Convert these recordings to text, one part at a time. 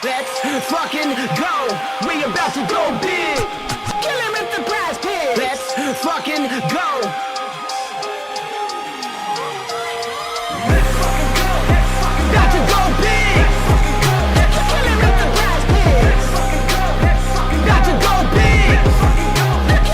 Let's fucking go. We about to go big. Kill him with the PrizePicks. Let's fucking go. About to go big. Kill him with the PrizePicks. About to go big.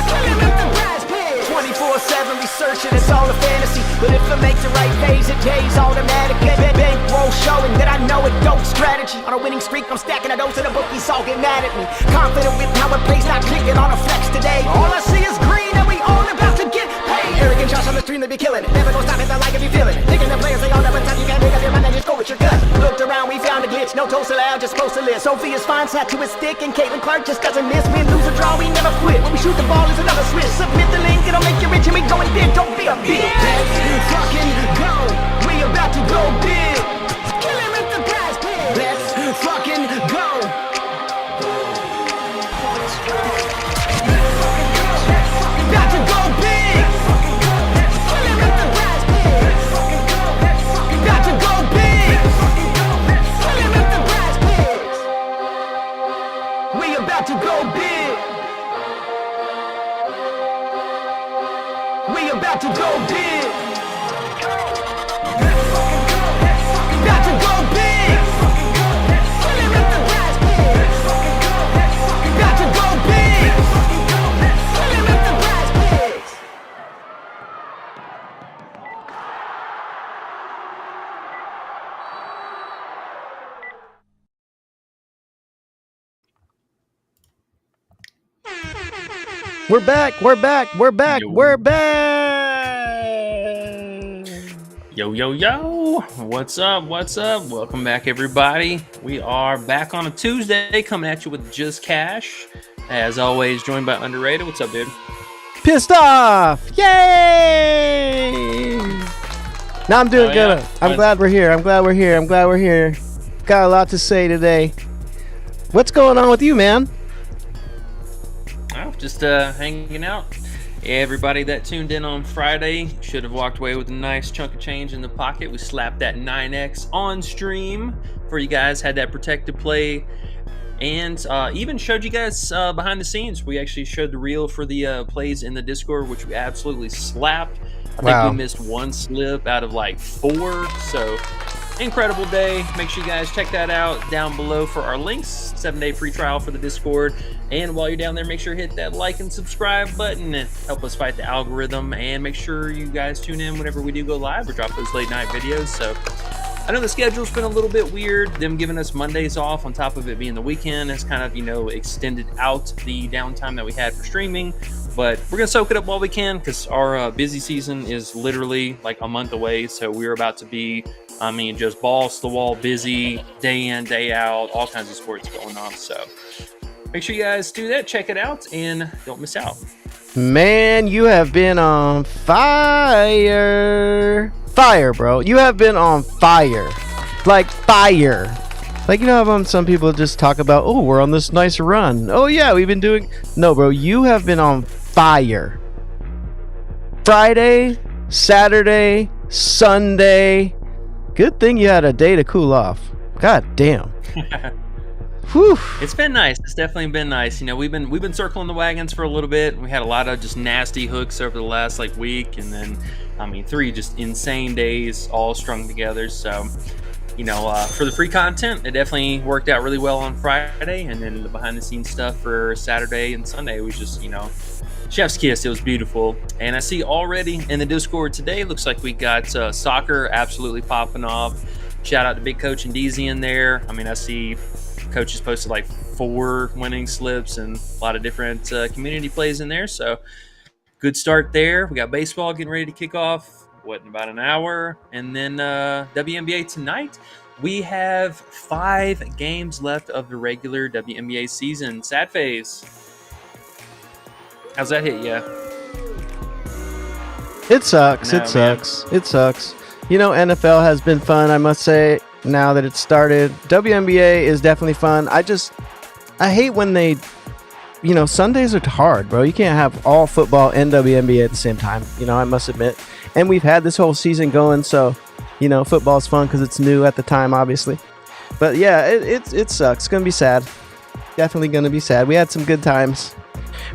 Kill him with the PrizePicks. 24/7 researching, it's all a fantasy. But if I make the right plays, it pays automatic. Bankroll showing that I know it dope strategy. On a winning streak, I'm stacking a dose of the bookies all get mad at me. Confident with how it plays, not clicking on a flex today. All I see is green and we all about to get paid. Arrogant Josh on the stream, they be killing it. Never gonna stop it, they like if you feeling it. Thinking the players, they all never time you can't make up your mind and just go with your gut. Looked around, we found a glitch, no toast allowed, just close to list. Sophia's fine, sat to his stick, and Caitlin Clark just doesn't miss. Win, lose, or draw, we never quit. When we shoot the ball, it's another switch. Submit the link, it'll make you rich, and we going big, don't be a bitch. Let's fucking go, we about to go big. Kill him with the PrizePicks. Let's fucking go. About to go big. Kill him with the PrizePicks. About to go big. Kill him with the PrizePicks. We about to go big. We about to go big. About to go big. Kill him with the PrizePicks. About to go big. Kill him with the PrizePicks. We're back. We're back. We're back. Yo. We're back. Yo, yo, yo. What's up? What's up? Welcome back, everybody. We are back on a Tuesday coming at you with Just Cash. As always, joined by Underrated. What's up, dude? Pissed off. Yay. Now I'm doing good. I'm glad we're here. I'm glad we're here. I'm glad we're here. Got a lot to say today. What's going on with you, man? Oh, just hanging out. Everybody that tuned in on Friday should have walked away with a nice chunk of change in the pocket. We slapped that 9X on stream for you guys, had that protected play, and even showed you guys behind the scenes. We actually showed the reel for the plays in the Discord, which we absolutely slapped. I think we missed one slip out of like 4, so incredible day. Make sure you guys check that out down below for our links. 7-day free trial for the Discord. And while you're down there, make sure to hit that like and subscribe button. Help us fight the algorithm. And make sure you guys tune in whenever we do go live or drop those late night videos. So I know the schedule's been a little bit weird. Them giving us Mondays off on top of it being the weekend has kind of, extended out the downtime that we had for streaming. But we're going to soak it up while we can because our busy season is literally like a month away. So we're about to be, just balls to the wall, busy, day in, day out, all kinds of sports going on. So make sure you guys do that, check it out, and don't miss out. Man, you have been on fire. Fire, bro. You have been on fire. Like fire. Like, how some people just talk about, oh, we're on this nice run. Oh, yeah, we've been doing... No, bro, you have been on fire. Friday, Saturday, Sunday. Good thing you had a day to cool off. God damn. Whew. It's been nice. It's definitely been nice. We've been circling the wagons for a little bit. We had a lot of just nasty hooks over the last week, and then 3 just insane days all strung together. So, for the free content, it definitely worked out really well on Friday, and then the behind the scenes stuff for Saturday and Sunday was just chef's kiss. It was beautiful. And I see already in the Discord today, looks like we got soccer absolutely popping off. Shout out to Big Coach and DZ in there. I see coaches posted 4 winning slips and a lot of different community plays in there. So good start there. We got baseball getting ready to kick off, in about an hour. And then WNBA tonight. We have 5 games left of the regular WNBA season. Sad phase. How's that hit you? It sucks. No, it sucks. Man. It sucks. NFL has been fun, I must say, now that it's started. WNBA is definitely fun. I hate when they, Sundays are hard, bro. You can't have all football and WNBA at the same time, I must admit. And we've had this whole season going, so, football's fun because it's new at the time, obviously. But yeah, it sucks. It's gonna be sad. Definitely gonna be sad. We had some good times,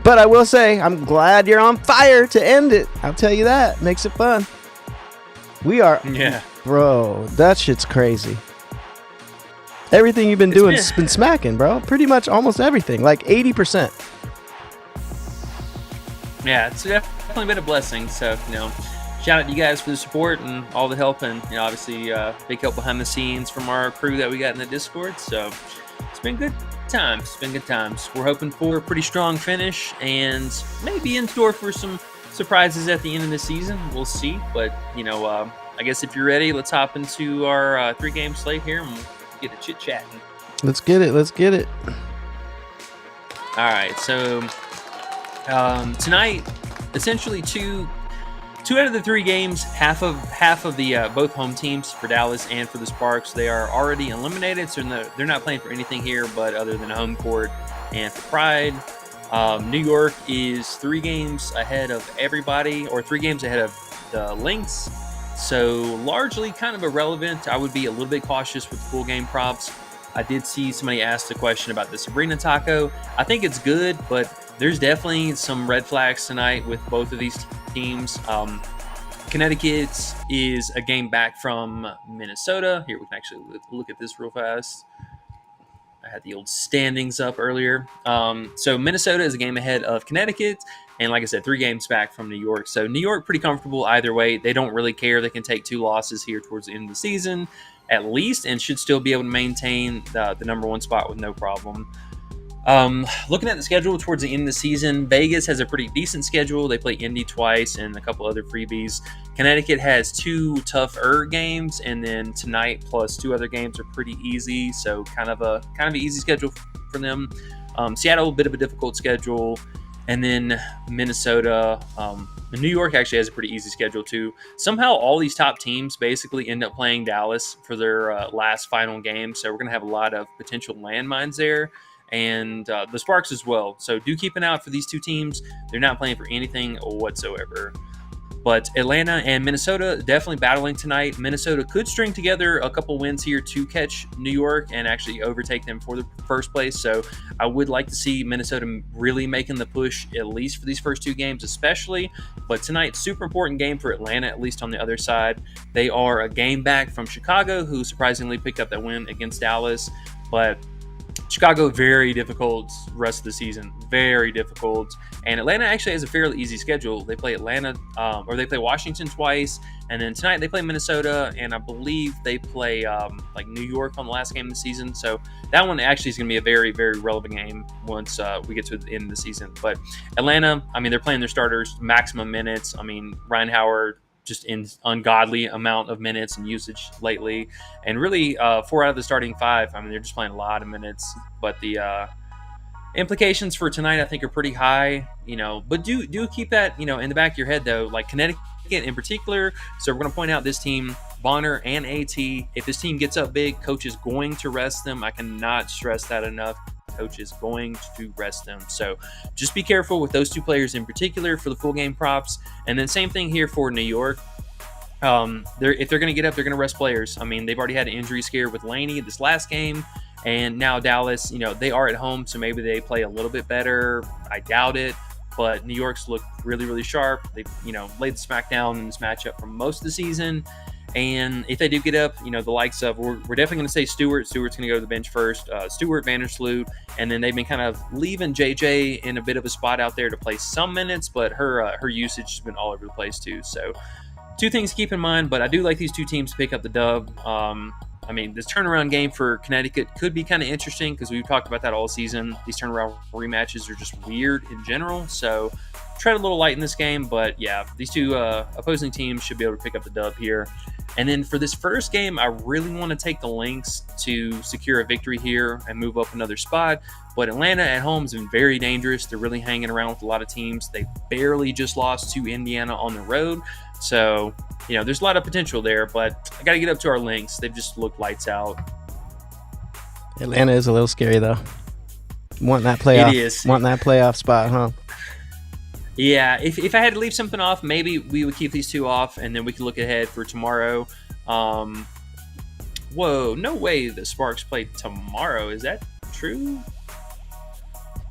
but I will say I'm glad you're on fire to end it. I'll tell you that makes it fun. We are, bro. That shit's crazy. Everything you've been doing has been smacking, bro. Pretty much almost everything, like 80%. Yeah, it's definitely been a blessing. So, shout out to you guys for the support and all the help, and obviously big help behind the scenes from our crew that we got in the Discord. So it's been good times. It's been good times. We're hoping for a pretty strong finish and maybe in store for some surprises at the end of the season. We'll see. But I guess if you're ready, let's hop into our 3-game slate here and we'll get to chit chatting. Let's get it. All right. So tonight, essentially two out of the 3 games, half of the both home teams for Dallas and for the Sparks, they are already eliminated, so they're not playing for anything here but other than a home court and for Pride. New York is 3 games ahead of everybody, or 3 games ahead of the Lynx, so largely kind of irrelevant. I would be a little bit cautious with full game props. I did see somebody ask the question about the Sabrina Taco. I think it's good, but there's definitely some red flags tonight with both of these teams. Connecticut is a game back from Minnesota. Here, we can actually look at this real fast. I had the old standings up earlier. So Minnesota is a game ahead of Connecticut. And like I said, 3 games back from New York. So New York pretty comfortable either way. They don't really care. They can take 2 losses here towards the end of the season at least and should still be able to maintain the number 1 spot with no problem. Looking at the schedule towards the end of the season, Vegas has a pretty decent schedule. They play Indy twice and a couple other freebies. Connecticut has 2 tougher games, and then tonight plus 2 other games are pretty easy. So kind of an easy schedule for them. Seattle, a bit of a difficult schedule, and then Minnesota. New York actually has a pretty easy schedule too. Somehow all these top teams basically end up playing Dallas for their last final game. So we're going to have a lot of potential landmines there. And the Sparks as well. So do keep an eye out for these 2 teams. They're not playing for anything whatsoever. But Atlanta and Minnesota definitely battling tonight. Minnesota could string together a couple wins here to catch New York and actually overtake them for the first place. So I would like to see Minnesota really making the push, at least for these first 2 games especially. But tonight, super important game for Atlanta, at least on the other side. They are a game back from Chicago, who surprisingly picked up that win against Dallas. But Chicago, very difficult rest of the season. Very difficult. And Atlanta actually has a fairly easy schedule. They play they play Washington twice. And then tonight they play Minnesota. And I believe they play New York on the last game of the season. So that one actually is going to be a very, very relevant game once we get to the end of the season. But Atlanta, they're playing their starters maximum minutes. Ryan Howard, just in ungodly amount of minutes and usage lately, and really 4 out of the starting 5. They're just playing a lot of minutes, but the implications for tonight I think are pretty high, but do keep that in the back of your head though, like Connecticut in particular. So we're going to point out this team, Bonner and AT. If this team gets up big, coach is going to rest them. I cannot stress that enough. Coach is going to rest them. So just be careful with those 2 players in particular for the full game props. And then same thing here for New York. If they're going to get up, they're going to rest players. They've already had an injury scare with Laney this last game. And now Dallas, they are at home, so maybe they play a little bit better. I doubt it. But New York's looked really, really sharp. They've, laid the smackdown in this matchup for most of the season. And if they do get up, the likes of, we're definitely going to say Stewart. Stewart's going to go to the bench first. Stewart, Vandersloot, and then they've been kind of leaving JJ in a bit of a spot out there to play some minutes, but her usage has been all over the place too. So 2 things to keep in mind, but I do like these 2 teams to pick up the dub. This turnaround game for Connecticut could be kind of interesting because we've talked about that all season. These turnaround rematches are just weird in general. So tread a little light in this game, but yeah, these 2 opposing teams should be able to pick up the dub here. And then for this first game, I really want to take the Lynx to secure a victory here and move up another spot. But Atlanta at home has been very dangerous. They're really hanging around with a lot of teams. They barely just lost to Indiana on the road. So, there's a lot of potential there, but I got to get up to our Lynx. They've just looked lights out. Atlanta is a little scary, though. Want that playoff? It is. Want that playoff spot, huh? Yeah, if I had to leave something off, maybe we would keep these 2 off, and then we could look ahead for tomorrow. Whoa, no way the Sparks play tomorrow. Is that true?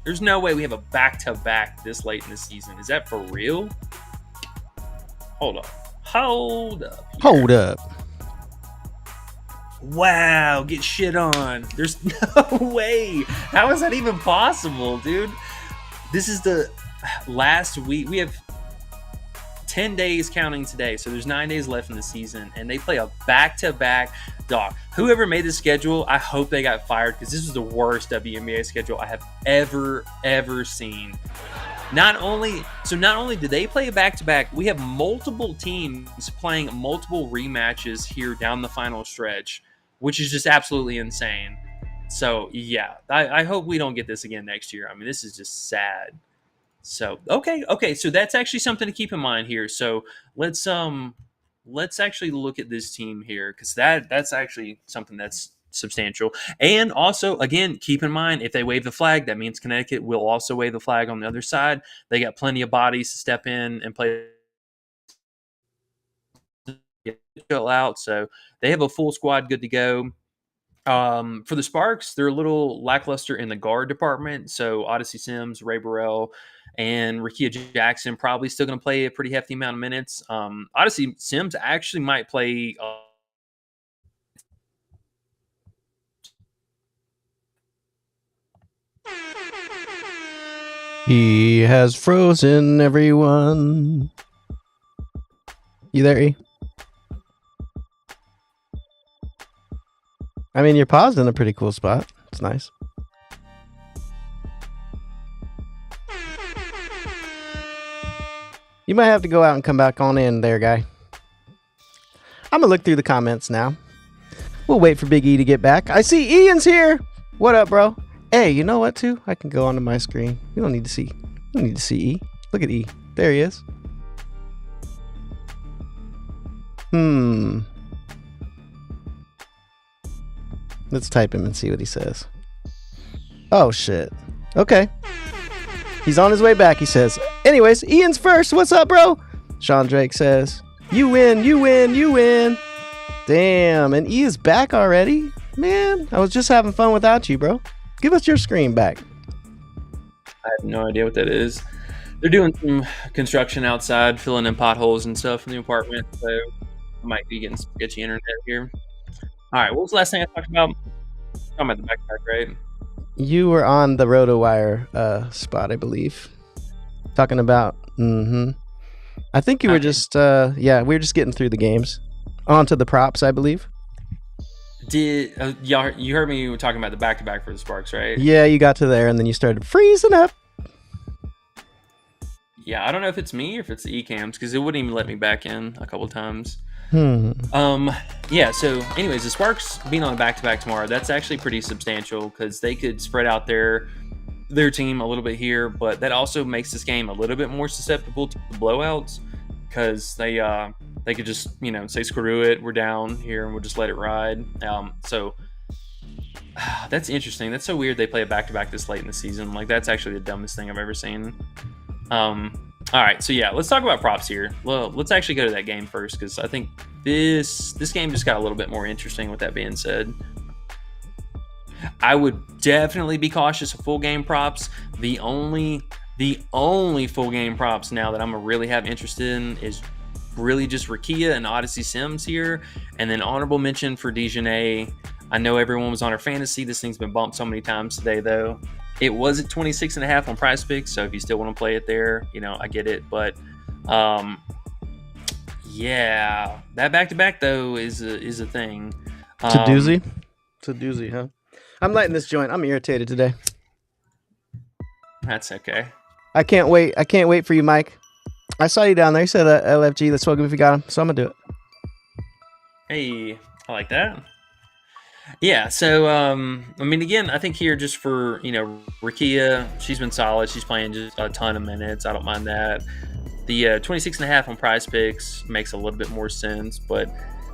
There's no way we have a back-to-back this late in the season. Is that for real? Hold up. Hold up. Here. Hold up. Wow, get shit on. There's no way. How is that even possible, dude? This is the last week. We have 10 days counting today, so there's 9 days left in the season, and they play a back-to-back. Dog, whoever made the schedule, I hope they got fired, because this is the worst WNBA schedule I have ever seen. Not only do they play a back-to-back, we have multiple teams playing multiple rematches here down the final stretch, which is just absolutely insane. So yeah, I hope we don't get this again next year. I mean, this is just sad. So okay, so that's actually something to keep in mind here. So let's actually look at this team here, because that's actually something that's substantial. And also, again, keep in mind, if they wave the flag, that means Connecticut will also wave the flag on the other side. They got plenty of bodies to step in and play out, so they have a full squad good to go. For the Sparks, they're a little lackluster in the guard department. So Odyssey Sims, Ray Burrell, and Rakia Jackson probably still going to play a pretty hefty amount of minutes. Odyssey Sims actually might play. He has frozen everyone. You there, E? I mean, you're paused in a pretty cool spot. It's nice. You might have to go out and come back on in there, guy. I'm going to look through the comments now. We'll wait for Big E to get back. I see Ian's here. What up, bro? Hey, you know what, too? I can go onto my screen. You don't need to see. You don't need to see E. Look at E. There he is. Let's type him and see what he says. Oh, shit. Okay. He's on his way back, he says. Anyways, Ian's first. What's up, bro? Sean Drake says, you win, you win, you win. Damn, and E is back already? Man, I was just having fun without you, bro. Give us your screen back. I have no idea what that is. They're doing some construction outside, filling in potholes and stuff in the apartment, so I might be getting some sketchy internet here. All right, what was the last thing I talked about? I'm at the backpack, right? You were on the RotoWire spot, I believe. Talking about, I think you were just, we were just getting through the games. On to the props, I believe. Did you heard me talking about the back-to-back for the Sparks, right? Yeah, you got to there, and then you started freezing up. Yeah, I don't know if it's me or if it's the E-cams, because it wouldn't even let me back in a couple times. Yeah, so anyways, the Sparks being on the back-to-back tomorrow, that's actually pretty substantial, because they could spread out their team a little bit here, but that also makes this game a little bit more susceptible to blowouts, because they could just, say screw it, we're down here and we'll just let it ride. So that's interesting. That's so weird they play a back-to-back this late in the season. Like, that's actually the dumbest thing I've ever seen. All right, so yeah, let's talk about props here. Well, let's actually go to that game first, because I think this game just got a little bit more interesting. With that being said, I would definitely be cautious of full game props. The only full game props now that I'm gonna really have interest in is really just Rakia and Odyssey Sims here, and then honorable mention for Dejanay. I know everyone was on our fantasy. This thing's been bumped so many times today, though. It was at 26.5 on PrizePicks, so if you still want to play it there, I get it. But yeah, that back-to-back though is a thing. It's a doozy. It's a doozy, huh? I'm lighting this joint. I'm irritated today. That's okay. I can't wait. I can't wait for you, Mike. I saw you down there. You said LFG. Let's smoke him if you got him. So I'm gonna do it. Hey, I like that. Yeah, so again, I think here just for Rakia, she's been solid. She's playing just a ton of minutes. I don't mind that. The 26.5 on PrizePicks makes a little bit more sense, but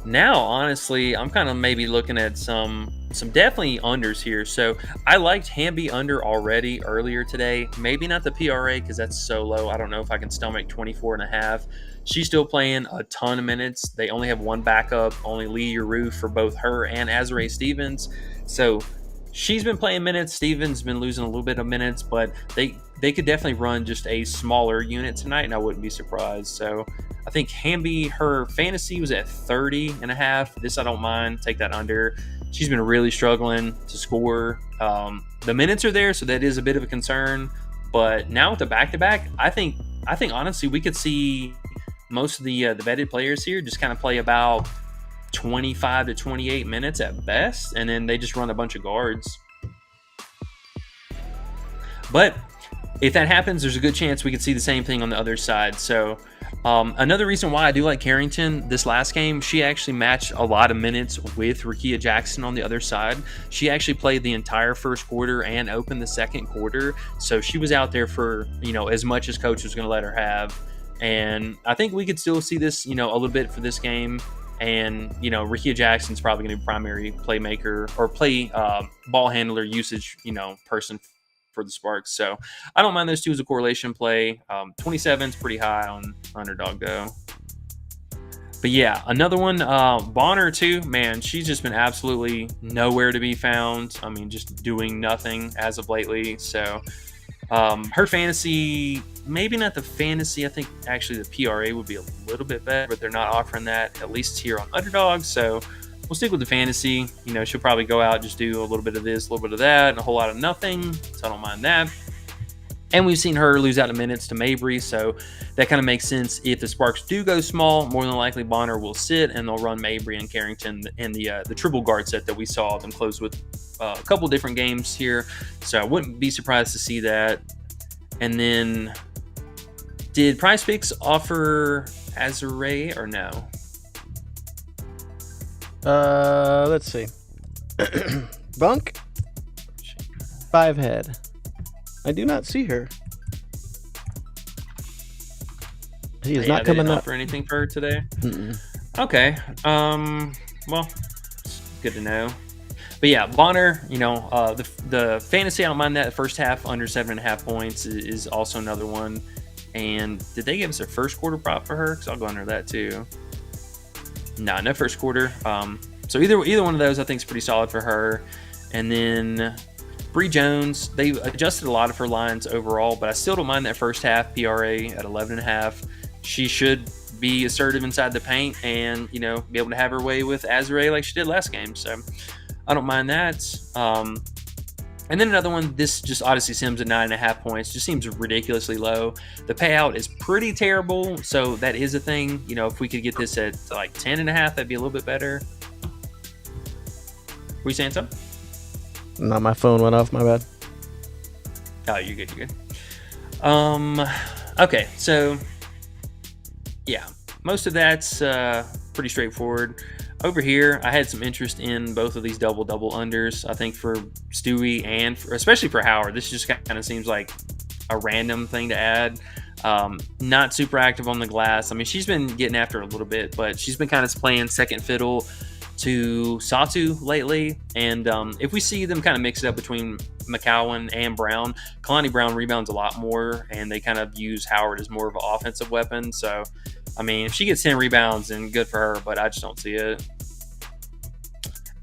Now, honestly, I'm kind of maybe looking at some definitely unders here. So I liked Hamby under already earlier today. Maybe not the PRA because that's so low. I don't know if I can stomach 24.5. She's still playing a ton of minutes. They only have one backup, only Lee Roof for both her and Azrae Stevens. So she's been playing minutes. Stevens been losing a little bit of minutes, but they could definitely run just a smaller unit tonight, and I wouldn't be surprised. So I think Hamby, her fantasy was at 30.5. This I don't mind. Take that under. She's been really struggling to score. The minutes are there, so that is a bit of a concern. But now with the back-to-back, I think honestly we could see most of the vetted players here just kind of play about 25 to 28 minutes at best, and then they just run a bunch of guards. But if that happens, there's a good chance we could see the same thing on the other side. So another reason why I do like Carrington this last game, she actually matched a lot of minutes with Rakia Jackson on the other side. She actually played the entire first quarter and opened the second quarter. So she was out there for, as much as coach was going to let her have. And I think we could still see this, a little bit for this game. And, Rakia Jackson's probably going to be primary playmaker or ball handler usage, person for the Sparks. So I don't mind those two as a correlation play. 27 is pretty high on Underdog though. But yeah, another one, Bonner too, man, she's just been absolutely nowhere to be found. I mean, just doing nothing as of lately. So her fantasy, maybe not the fantasy. I think actually the PRA would be a little bit better, but they're not offering that, at least here on Underdog. So we'll stick with the fantasy. She'll probably go out, just do a little bit of this, a little bit of that, and a whole lot of nothing. So I don't mind that. And we've seen her lose out of minutes to Mabry, so that kind of makes sense. If the Sparks do go small, more than likely Bonner will sit, and they'll run Mabry and Carrington in the triple guard set that we saw them close with a couple different games here. So I wouldn't be surprised to see that. And then, did PrizePicks offer Azrae or no? Let's see. Bunk? 5 head. I do not see her. She is not coming up for anything for her today. Mm-mm. Okay. Well, it's good to know. But yeah, Bonner, the fantasy, I don't mind that. The first half under 7.5 points is also another one. And did they give us a first quarter prop for her? Because I'll go under that too. No first quarter. So either one of those I think is pretty solid for her. And then Bree Jones, they adjusted a lot of her lines overall, but I still don't mind that first half PRA at 11.5. She should be assertive inside the paint and, be able to have her way with Azrae like she did last game. So I don't mind that. And then another one, this just Odyssey Sims at 9.5 points, just seems ridiculously low. The payout is pretty terrible, so that is a thing. If we could get this at like 10.5, that'd be a little bit better. Were you saying something? No, my phone went off, my bad. Oh, you're good. Okay, so yeah, most of that's pretty straightforward. Over here, I had some interest in both of these double-double unders. I think for Stewie and especially for Howard, this just kind of seems like a random thing to add. Not super active on the glass. I mean, she's been getting after it a little bit, but she's been kind of playing second fiddle to Satu lately. And if we see them kind of mix it up between McCowan and Brown, Kalani Brown rebounds a lot more, and they kind of use Howard as more of an offensive weapon. So, I mean, if she gets 10 rebounds, then good for her, but I just don't see it.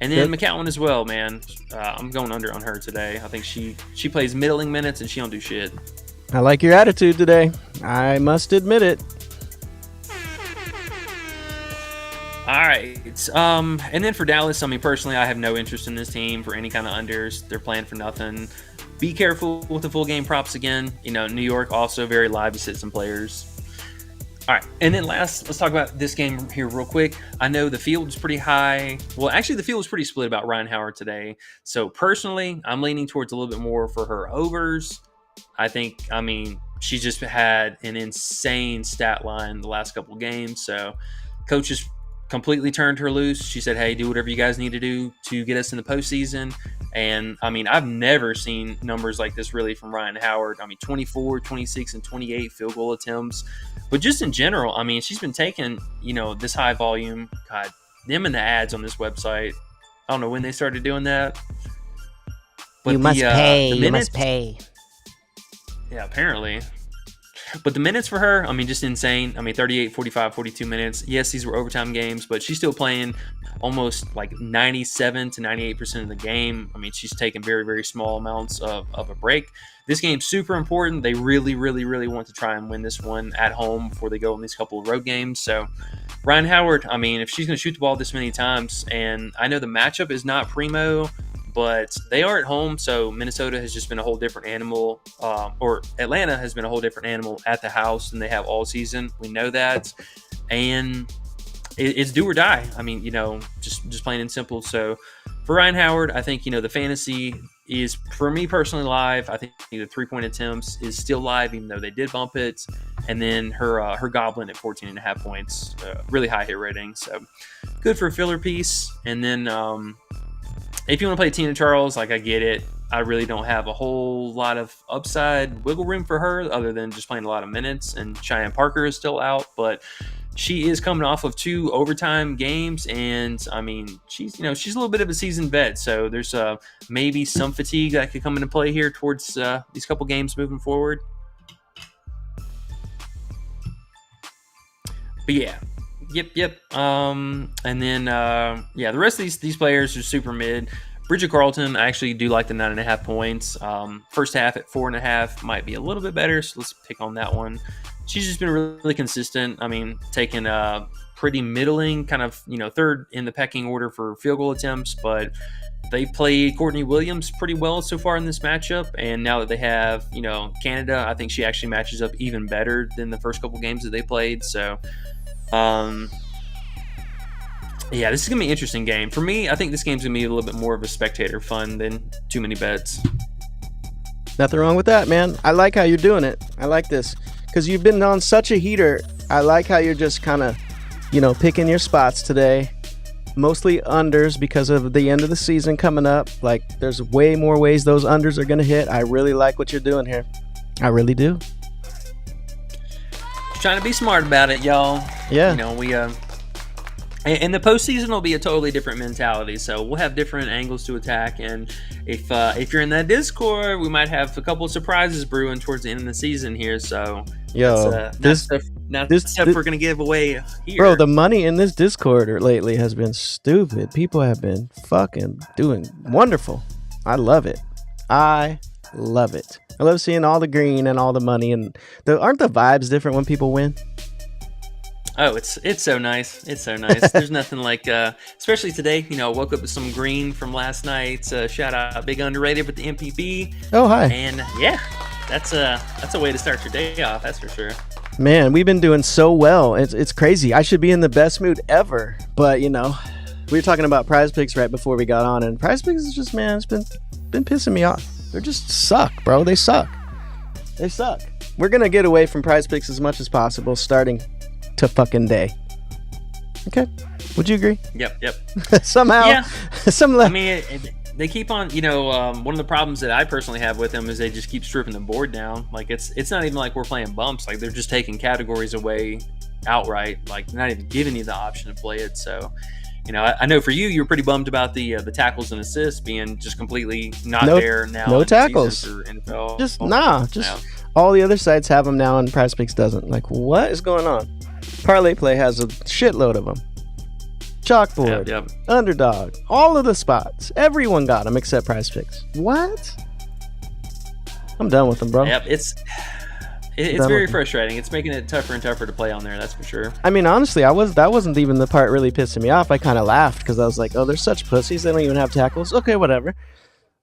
And then McCowan as well, man. I'm going under on her today. I think she plays middling minutes, and she don't do shit. I like your attitude today. I must admit it. All right. And then for Dallas, I mean, personally, I have no interest in this team for any kind of unders. They're playing for nothing. Be careful with the full game props again. New York also very live to sit some players. All right. And then last, let's talk about this game here real quick. I know the field is pretty high. Well, actually, the field was pretty split about Ryan Howard today. So personally, I'm leaning towards a little bit more for her overs. I mean, she just had an insane stat line the last couple of games. So coaches completely turned her loose. She said, hey, do whatever you guys need to do to get us in the postseason. And I mean, I've never seen numbers like this really from Ryan Howard. I mean, 24, 26, and 28 field goal attempts. But just in general, I mean, she's been taking, this high volume, them and the ads on this website. I don't know when they started doing that. But you must pay. You must pay. Yeah, apparently. But the minutes for her, I mean, just insane. I mean, 38, 45, 42 minutes. Yes, these were overtime games, but she's still playing almost like 97 to 98% of the game. I mean, she's taking very, very small amounts of a break. This game's super important. They really, really, really want to try and win this one at home before they go on these couple of road games. So Ryan Howard, I mean, if she's going to shoot the ball this many times, and I know the matchup is not primo, but they are at home, so Minnesota has just been a whole different animal, or Atlanta has been a whole different animal at the house than they have all season. We know that, and it's do or die. I mean, just plain and simple. So for Ryan Howard, I think, the fantasy is, for me personally, live. I think the 3-point attempts is still live, even though they did bump it. And then her Goblin at 14.5 points, really high hit rating. So good for a filler piece. And then if you want to play Tina Charles, I get it. I really don't have a whole lot of upside wiggle room for her other than just playing a lot of minutes. And Cheyenne Parker is still out, but she is coming off of 2 overtime games, and I mean, she's a little bit of a seasoned vet, so there's maybe some fatigue that could come into play here towards these couple games moving forward. But yeah, yep. And then the rest of these players are super mid. Bridget Carlton, I actually do like the 9.5 points. First half at 4.5 might be a little bit better, so let's pick on that one. She's just been really consistent. I mean, taking a pretty middling, kind of, third in the pecking order for field goal attempts, but they played Courtney Williams pretty well so far in this matchup. And now that they have, Canada, I think she actually matches up even better than the first couple games that they played. So, yeah, this is going to be an interesting game. For me, I think this game's going to be a little bit more of a spectator fun than too many bets. Nothing wrong with that, man. I like how you're doing it. I like this. Because you've been on such a heater. I like how you're just kind of, picking your spots today. Mostly unders because of the end of the season coming up. Like, there's way more ways those unders are going to hit. I really like what you're doing here. I really do. Just trying to be smart about it, y'all. Yeah. And the postseason will be a totally different mentality, so we'll have different angles to attack. And if you're in that Discord, we might have a couple of surprises brewing towards the end of the season here. So, this stuff we're gonna give away here, bro. The money in this Discord lately has been stupid. People have been fucking doing wonderful. I love it. I love seeing all the green and all the money. And aren't the vibes different when people win? Oh, it's so nice. It's so nice. There's nothing like, especially today, woke up with some green from last night. Shout out Big Underrated with the MPB. Oh, hi. And yeah, that's a way to start your day off. That's for sure. Man, we've been doing so well. It's crazy. I should be in the best mood ever. But, we were talking about PrizePicks right before we got on. And PrizePicks is just, man, it's been pissing me off. They just suck, bro. They suck. We're going to get away from PrizePicks as much as possible starting to fucking day. Okay, would you agree? Yep. Somehow, yeah. I mean, they keep on. One of the problems that I personally have with them is they just keep stripping the board down. Like it's not even like we're playing bumps. Like they're just taking categories away outright. Like they're not even giving you the option to play it. So, I know for you were pretty bummed about the tackles and assists being just completely not there now. No tackles for NFL. Just all the other sites have them now, and PrizePicks doesn't. Like, what is going on? Parlay Play has a shitload of them. Chalkboard, yep. Underdog, all of the spots. Everyone got them except PrizePicks. What? I'm done with them, bro. Yep, it's very frustrating. It's making it tougher and tougher to play on there. That's for sure. I mean, honestly, that wasn't even the part really pissing me off. I kind of laughed because I was like, "Oh, they're such pussies. They don't even have tackles." Okay, whatever.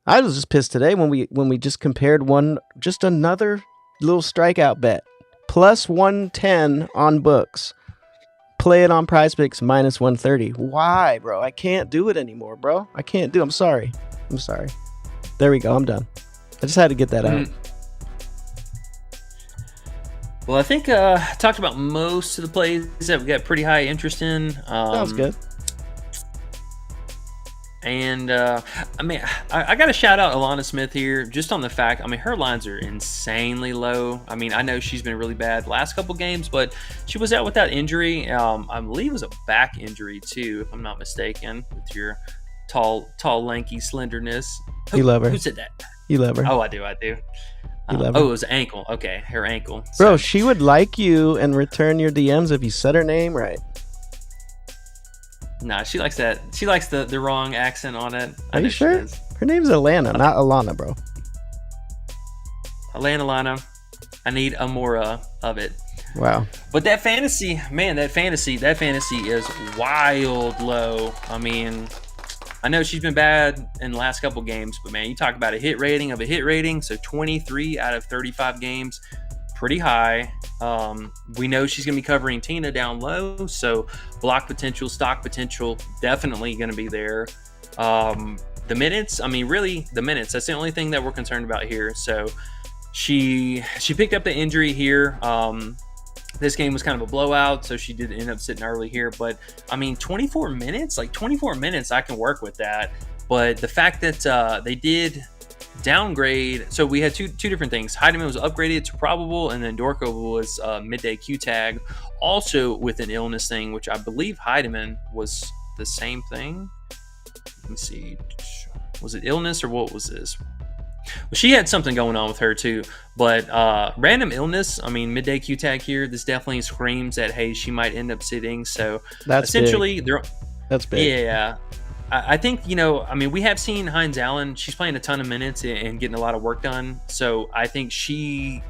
I was just pissed today when we just compared another little strikeout bet. Plus 110 on books. Play it on PrizePicks minus 130. Why, bro? I can't do it anymore, bro. I can't do it. I'm sorry. There we go. I'm done. I just had to get that out. Well, I think talked about most of the plays that we got pretty high interest in. Sounds good. And I got to shout out Alana Smith here just on the fact, her lines are insanely low. I know she's been really bad the last couple games, but she was out with that injury. I believe it was a back injury too, if I'm not mistaken, with your tall, lanky slenderness. You love her. Who said that? You love her. Oh, I do. You love her. Oh, it was ankle. Okay, her ankle. Bro, she would like you and return your DMs if you said her name right. Nah, she likes that. She likes the wrong accent on it. Are you sure? Her name's Alana, not Alana, bro. Alana. I need a more of it. Wow. But that fantasy is wild low. I know she's been bad in the last couple games, but man, you talk about a hit rating. So 23 out of 35 games, pretty high. We know she's going to be covering Tina down low, so block potential, stock potential, definitely going to be there. The minutes, really the minutes. That's the only thing that we're concerned about here. So she picked up the injury here. This game was kind of a blowout, so she did end up sitting early here. But 24 minutes, I can work with that. But the fact that they did downgrade, so we had two different things. Heidemann was upgraded to probable, and then Dorko was midday Q tag, also with an illness thing, which I believe Heidemann was the same thing. Let me see, was it illness or what was this? Well, she had something going on with her too, but random illness. Midday Q tag here. This definitely screams that hey, she might end up sitting. So that's essentially, that's big. Yeah, I think we have seen Hines Allen. She's playing a ton of minutes and getting a lot of work done. So I think she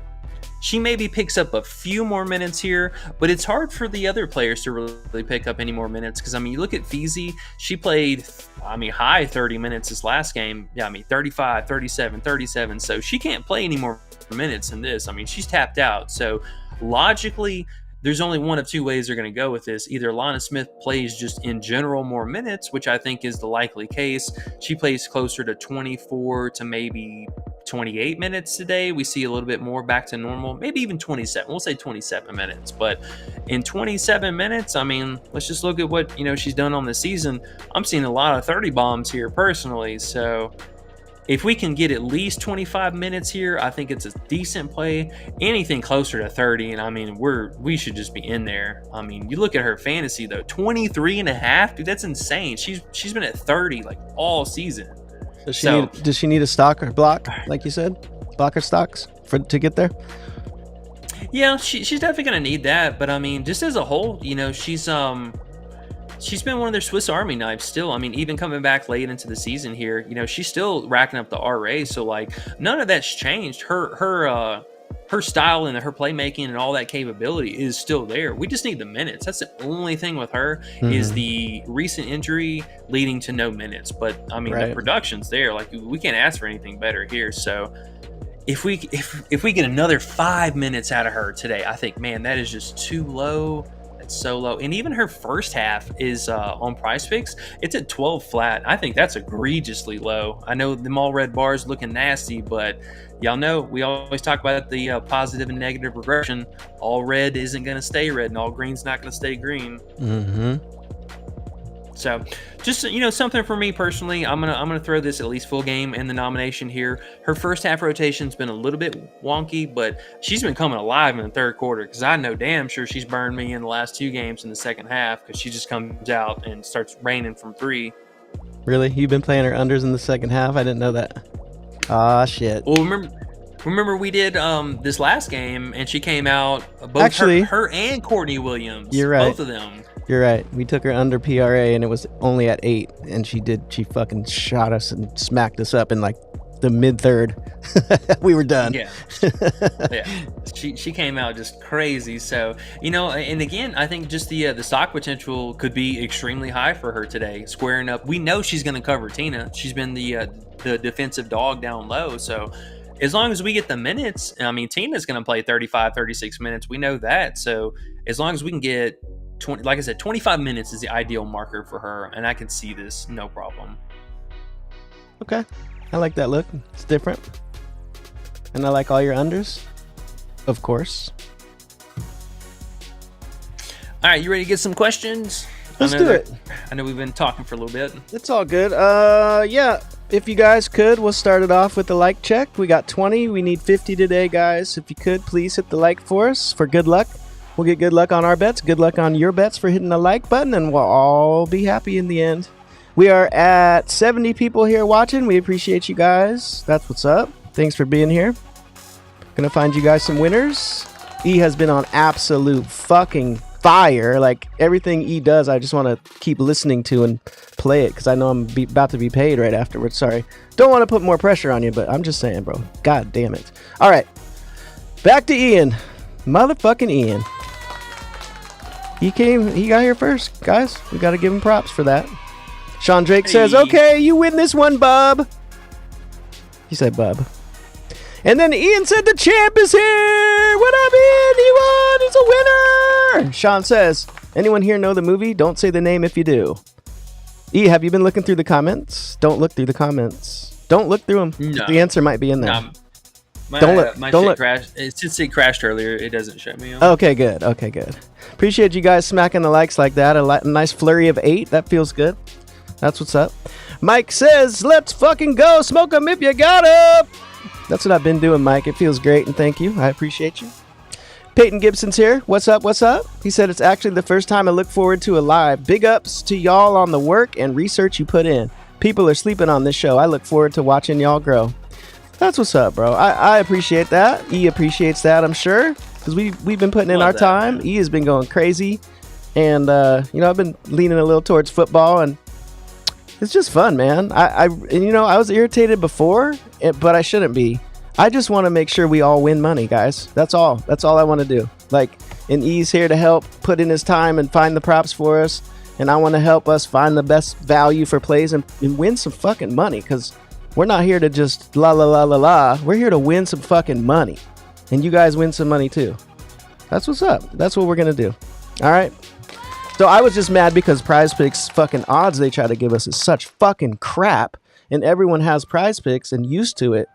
maybe picks up a few more minutes here, but it's hard for the other players to really pick up any more minutes because you look at Feezy, she played high 30 minutes this last game. Yeah, 35, 37, 37. So she can't play any more minutes in this. She's tapped out. So logically, there's only one of two ways they're going to go with this. Either Lana Smith plays just in general more minutes, which I think is the likely case. She plays closer to 24 to maybe 28 minutes today. We see a little bit more back to normal, maybe even 27. We'll say 27 minutes. But in 27 minutes, let's just look at what she's done on the season. I'm seeing a lot of 30 bombs here personally. So if we can get at least 25 minutes here, I think it's a decent play. Anything closer to 30, and we should just be in there. You look at her fantasy though, 23 and a half, dude, that's insane. She's been at 30 like all season. Does she need a stock or block, like you said, block or stocks to get there? Yeah, she's definitely gonna need that. But just as a whole, she's been one of their Swiss Army knives still. Even coming back late into the season here, she's still racking up the RA. So none of that's changed. Her style and her playmaking and all that capability is still there. We just need the minutes. That's the only thing with her is the recent injury leading to no minutes. But right. The production's there. We can't ask for anything better here. So if we get another 5 minutes out of her today, I think, man, that is just too low. It's so low. And even her first half is on PrizePicks. It's at 12 flat. I think that's egregiously low. I know them all red bars looking nasty, but y'all know we always talk about the positive and negative regression. All red isn't going to stay red, and all green's not going to stay green. So just something for me personally, I'm gonna throw this at least full game in the nomination here. Her first half rotation's been a little bit wonky, but she's been coming alive in the third quarter because I know damn sure she's burned me in the last two games in the second half because she just comes out and starts raining from three. Really? You've been playing her unders in the second half? I didn't know that. Ah, shit. Well, remember we did this last game and she came out both her and Courtney Williams. You're right. Both of them. You're right. We took her under PRA and it was only at 8, and she fucking shot us and smacked us up in the mid third. We were done. Yeah. She came out just crazy. So, and again, I think just the stock potential could be extremely high for her today. Squaring up. We know she's going to cover Tina. She's been the defensive dog down low. So as long as we get the minutes, Tina's going to play 35, 36 minutes. We know that. So as long as we can get 20, like I said, 25 minutes is the ideal marker for her, and I can see this no problem. Okay. I like that look. It's different. And I like all your unders, of course. All right, you ready to get some questions? Let's do it. I know we've been talking for a little bit. It's all good. Yeah. If you guys could, we'll start it off with the like check. We got 20. We need 50 today, guys. If you could, please hit the like for us for good luck. We'll get good luck on our bets. Good luck on your bets for hitting the like button, and we'll all be happy in the end. We are at 70 people here watching. We appreciate you guys. That's what's up. Thanks for being here. Gonna find you guys some winners. E has been on absolute fucking fire. Like, everything E does, I just want to keep listening to and play it because I know I'm about to be paid right afterwards. Sorry. Don't want to put more pressure on you, but I'm just saying, bro. God damn it. All right. Back to Ian. Motherfucking Ian. He got here first, guys. We got to give him props for that. Sean Drake says, okay, you win this one, bub. He said bub. And then Ian said the champ is here. What up, Ian? He won. He's a winner. Sean says, anyone here know the movie? Don't say the name if you do. E, have you been looking through the comments? Don't look through the comments. Don't look through them. No. The answer might be in there. Don't look. Crashed. Since it crashed earlier, it doesn't show me. Okay, good. Appreciate you guys smacking the likes like that. A nice flurry of 8. That feels good. That's what's up. Mike says, let's fucking go. Smoke them if you got 'em. That's what I've been doing, Mike. It feels great, and thank you. I appreciate you. Peyton Gibson's here. What's up? He said it's actually the first time I look forward to a live. Big ups to y'all on the work and research you put in. People are sleeping on this show. I look forward to watching y'all grow. That's what's up, bro. I appreciate that. E appreciates that, I'm sure, because we've been putting in our time. Man. E has been going crazy, and I've been leaning a little towards football, and it's just fun, man. I was irritated before, but I shouldn't be. I just want to make sure we all win money, guys. That's all. That's all I want to do. And E's here to help put in his time and find the props for us, and I want to help us find the best value for plays and win some fucking money, because we're not here to just la la la la la. We're here to win some fucking money, and you guys win some money too. That's what's up. That's what we're gonna do. All right. So I was just mad because PrizePicks fucking odds they try to give us is such fucking crap, and everyone has PrizePicks and used to it.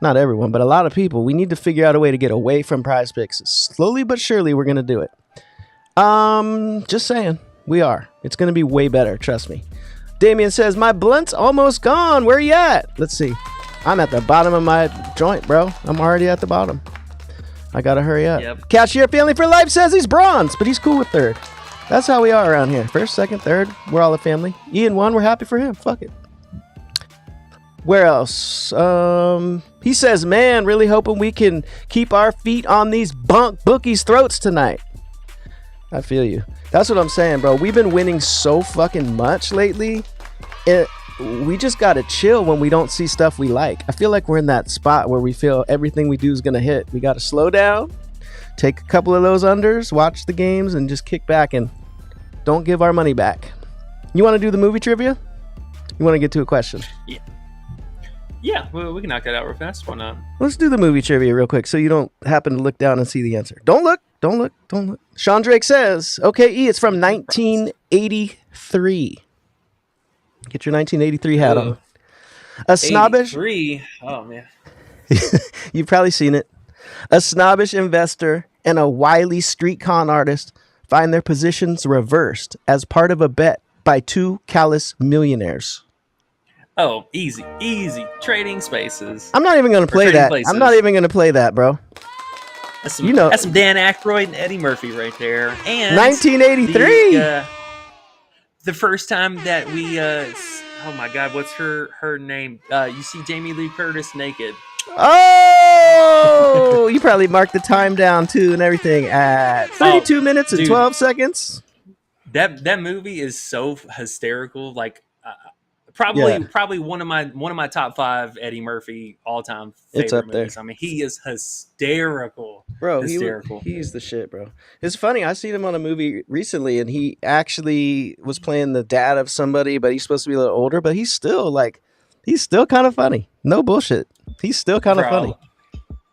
Not everyone, but a lot of people. We need to figure out a way to get away from PrizePicks. Slowly but surely, we're gonna do it. Just saying, we are. It's gonna be way better. Trust me. Damien says, my blunt's almost gone. Where you at? Let's see. I'm at the bottom of my joint, bro. I'm already at the bottom. I gotta hurry up. Yep. Cashier Family for Life says he's bronze, but he's cool with third. That's how we are around here. First, second, third. We're all a family. Ian won. We're happy for him. Fuck it. Where else? He says, man, really hoping we can keep our feet on these bookies' throats tonight. I feel you. That's what I'm saying, bro. We've been winning so fucking much lately. We just gotta chill when we don't see stuff we like. I feel like we're in that spot where we feel everything we do is gonna hit. We gotta slow down, take a couple of those unders, watch the games, and just kick back and don't give our money back. You want to do the movie trivia? You want to get to a question? Yeah, well, we can knock that out real fast. Why not? Let's do the movie trivia real quick so you don't happen to look down and see the answer. Don't look. Sean Drake says, okay, E, it's from 1983. Get your 1983 hat on. A snobbish... 83? Oh, man. You've probably seen it. A snobbish investor and a wily street con artist find their positions reversed as part of a bet by two callous millionaires. Oh, easy. Trading Spaces. I'm not even going to play that. Places. I'm not even going to play that, bro. That's some Dan Aykroyd and Eddie Murphy right there. And 1983. The first time that we, oh my God, what's her name? You see Jamie Lee Curtis naked. Oh, you probably marked the time down too and everything at 32 minutes and 12 seconds. That movie is so hysterical. Like, probably one of my top 5 Eddie Murphy all time favorite it's up movies. There. I mean, he is hysterical, bro. Hysterical. He's the shit, bro. It's funny. I seen him on a movie recently, and he actually was playing the dad of somebody, but he's supposed to be a little older. But he's still kind of funny. No bullshit. He's still kind of funny.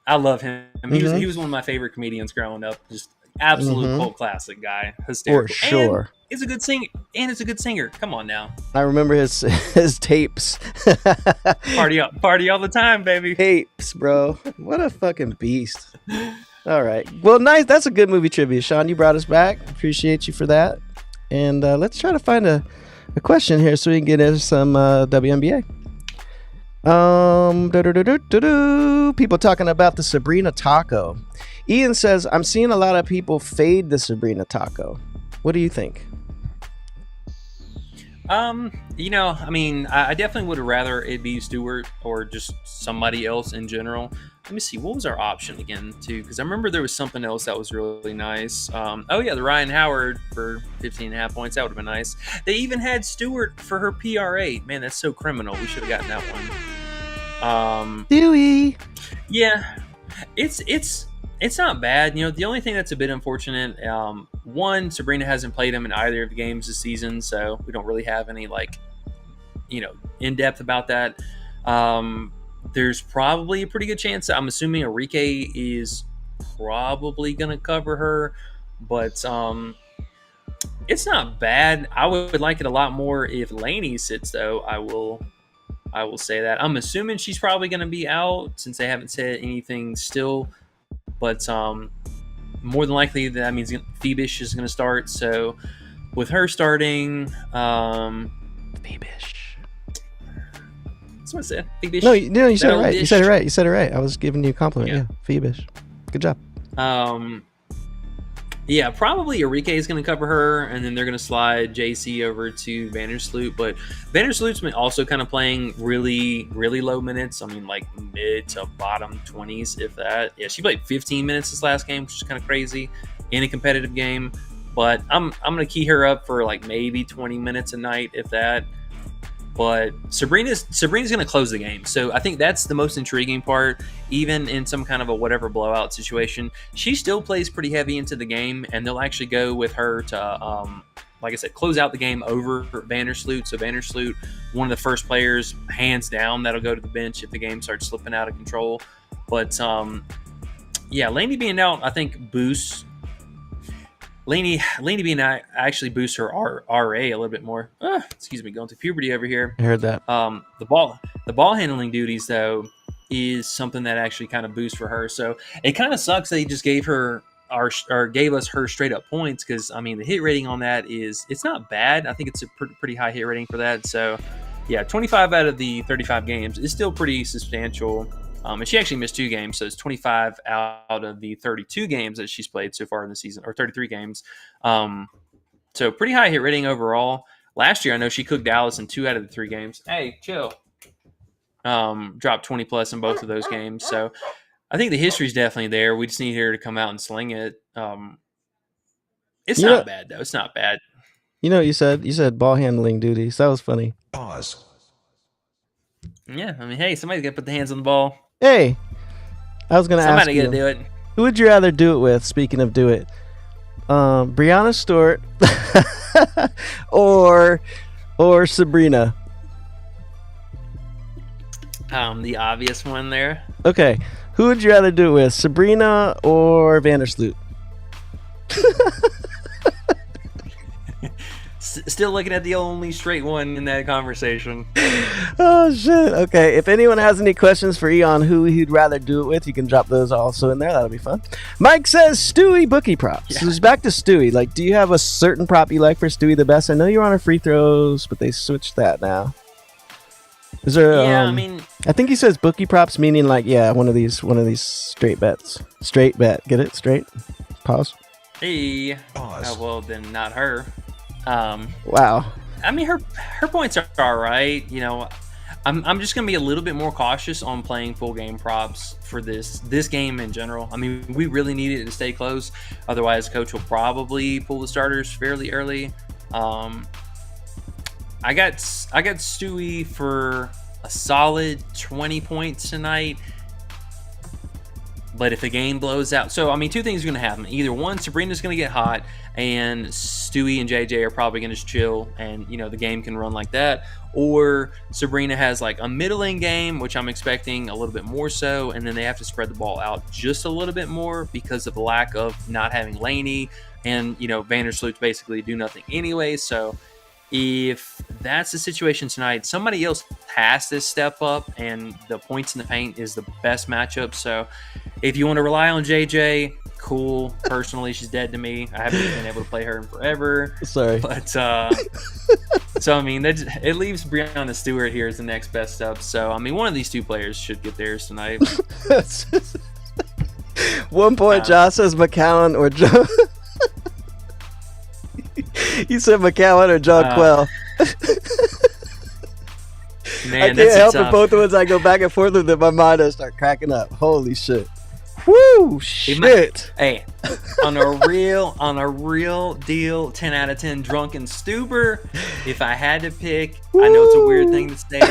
I love him. He was one of my favorite comedians growing up. Just absolute cult classic guy. Hysterical. For sure. And he's a good singer. Come on now. I remember his tapes. Party all the time, baby. Tapes, bro. What a fucking beast. All right. Well, nice. That's a good movie trivia, Sean. You brought us back. Appreciate you for that. And let's try to find a question here so we can get into some WNBA. People talking about the Sabrina Taco. Ian says, I'm seeing a lot of people fade the Sabrina Taco. What do you think? I definitely would have rather it be Stewart or just somebody else in general. Let me see, what was our option again, too? Because I remember there was something else that was really nice. The Ryan Howard for 15.5 points. That would have been nice. They even had Stewart for her PRA. Man, that's so criminal. We should have gotten that one. Dewey. Yeah, it's not bad. The only thing that's a bit unfortunate, one, Sabrina hasn't played him in either of the games this season, so we don't really have any in depth about that. There's probably a pretty good chance. I'm assuming Enrique is probably going to cover her, but it's not bad. I would like it a lot more if Lainey sits, though. I will say that. I'm assuming she's probably going to be out since they haven't said anything still, but more than likely that means Phoebish is going to start. So with her starting, Phoebish. That's what I said. Phoebish. No, you said it right. You said it right. I was giving you a compliment. Yeah, Phoebish. Good job. Probably Enrique is going to cover her, and then they're going to slide JC over to Vandersloot. But Vandersloot's been also kind of playing really, really low minutes. I mean, like mid to bottom 20s, if that. Yeah, she played 15 minutes this last game, which is kind of crazy in a competitive game. But I'm going to key her up for like maybe 20 minutes a night, if that. But Sabrina's going to close the game. So I think that's the most intriguing part. Even in some kind of a whatever blowout situation, she still plays pretty heavy into the game, and they'll actually go with her to, like I said, close out the game over Vandersloot. So Vandersloot, one of the first players, hands down, that'll go to the bench if the game starts slipping out of control. But, Lainey being out, I think, boosts Lainey being actually boosts her RA a little bit more. Excuse me, going through puberty over here. I heard that. The ball handling duties, though, is something that actually kind of boosts for her. So it kind of sucks that he just gave us her straight up points, because I mean the hit rating on that it's not bad. I think it's a pretty high hit rating for that. So yeah, 25 out of the 35 games is still pretty substantial. And she actually missed 2 games, so it's 25 out of the 32 games that she's played so far in the season, or 33 games. So pretty high hit rating overall. Last year, I know she cooked Dallas in 2 out of the 3 games. Hey, chill. Dropped 20 plus in both of those games. So I think the history's definitely there. We just need her to come out and sling it. It's not bad, though. It's not bad. You know what you said? You said ball handling duties. That was funny. Pause. Yeah, I mean, hey, somebody's got to put the hands on the ball. Hey, I was going to ask you. Somebody got to do it. Who would you rather do it with, speaking of do it? Brianna Stewart or Sabrina? The obvious one there. Okay, who would you rather do it with, Sabrina or Vandersloot? Still looking at the only straight one in that conversation. Oh, shit. Okay, if anyone has any questions for Eon who he'd rather do it with, you can drop those also in there. That'll be fun. Mike says, Stewie bookie props. Yeah. So it's back to Stewie. Like, do you have a certain prop you like for Stewie the best? I know you're on her free throws, but they switched that now. Is there? Yeah, I mean, I think he says bookie props, meaning like, yeah, one of these straight bets. Straight bet. Get it? Straight. Pause. hey. Pause. Well, then not her. Wow. I mean, her points are all right. You know, I'm just gonna be a little bit more cautious on playing full game props for this game in general. I mean, we really need it to stay close. Otherwise, coach will probably pull the starters fairly early. I got Stewie for a solid 20 points tonight. But if the game blows out, so I mean, 2 things are going to happen. Either one, Sabrina's going to get hot, and Stewie and JJ are probably going to just chill, and you know the game can run like that. Or Sabrina has like a middling game, which I'm expecting a little bit more so, and then they have to spread the ball out just a little bit more because of the lack of not having Laney, and you know Vandersloot's basically do nothing anyway. So if that's the situation tonight, somebody else has to step up, and the points in the paint is the best matchup. So if you want to rely on JJ, cool. Personally, she's dead to me. I haven't been able to play her in forever. Sorry. But so I mean, it leaves Brianna Stewart here as the next best up. So I mean, one of these two players should get theirs tonight. 1 point. Josh says McCowan or John. You said McCowan or John Quell. Man, I can't help it. Both the ones I go back and forth with in my mind, I start cracking up. Holy shit! Woo! Shit! Hey, on a real deal, 10 out of 10 drunken stuber. If I had to pick, I know it's a weird thing to say,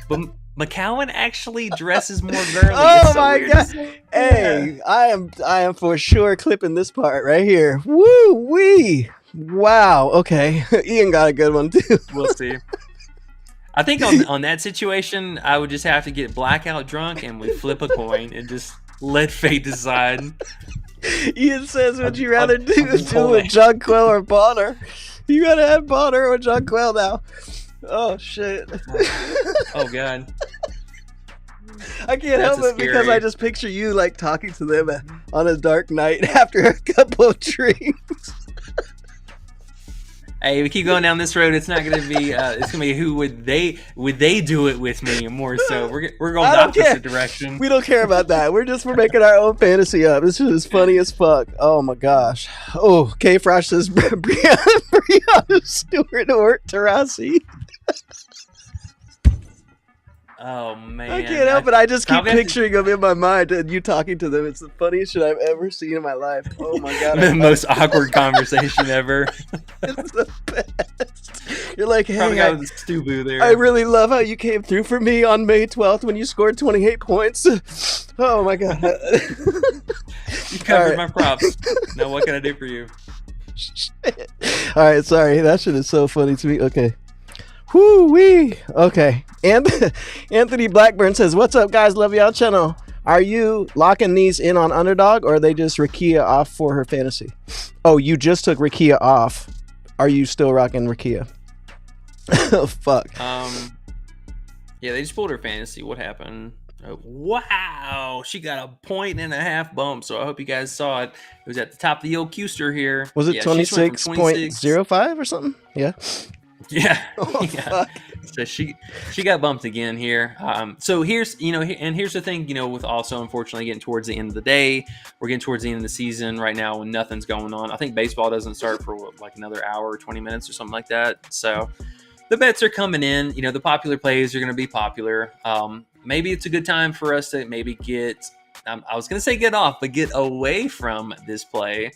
but McCowan actually dresses more girly. Oh my god! Hey, I am for sure clipping this part right here. Woo wee! Wow. Okay, Ian got a good one too. We'll see. I think on that situation, I would just have to get blackout drunk and we flip a coin and just let fate decide. Ian says, would you rather do with John Quell or Bonner? You gotta have Bonner or John Quell now. Oh, shit. Oh, God. I can't help it because I just picture you like talking to them on a dark night after a couple of drinks. Hey, we keep going down this road. It's not going to be. It's going to be who would they do it with me more so. We're going the opposite direction. We don't care about that. We're making our own fantasy up. This is funny as fuck. Oh my gosh. Oh, K Frosh says Brianna Stewart or Tarasi. Oh man, I can't help it. I just keep picturing them in my mind and you talking to them. It's the funniest shit I've ever seen in my life. Oh my god, the most awkward conversation ever. It's the best. You're like, hey, I really love how you came through for me on May 12th when you scored 28 points. Oh my god, you covered my props. Now what can I do for you? Shit. All right, sorry. That shit is so funny to me. Okay. Whoo-wee. Okay. And Anthony Blackburn says, what's up, guys? Love y'all channel. Are you locking these in on Underdog or are they just Rakia off for her fantasy? Oh, you just took Rakia off. Are you still rocking Rakia? Oh, fuck. Yeah, they just pulled her fantasy. What happened? Oh, wow. She got a 1.5 bump. So I hope you guys saw it. It was at the top of the old Qster here. Was it 26.05 or something? Yeah. Yeah. Oh, yeah. fuck. So she got bumped again here. So here's the thing, with also unfortunately getting towards the end of the day, we're getting towards the end of the season right now when nothing's going on. I think baseball doesn't start for like another hour or 20 minutes or something like that. So the bets are coming in, the popular plays are going to be popular. Maybe it's a good time for us to maybe get, I was going to say get off, but get away from this play.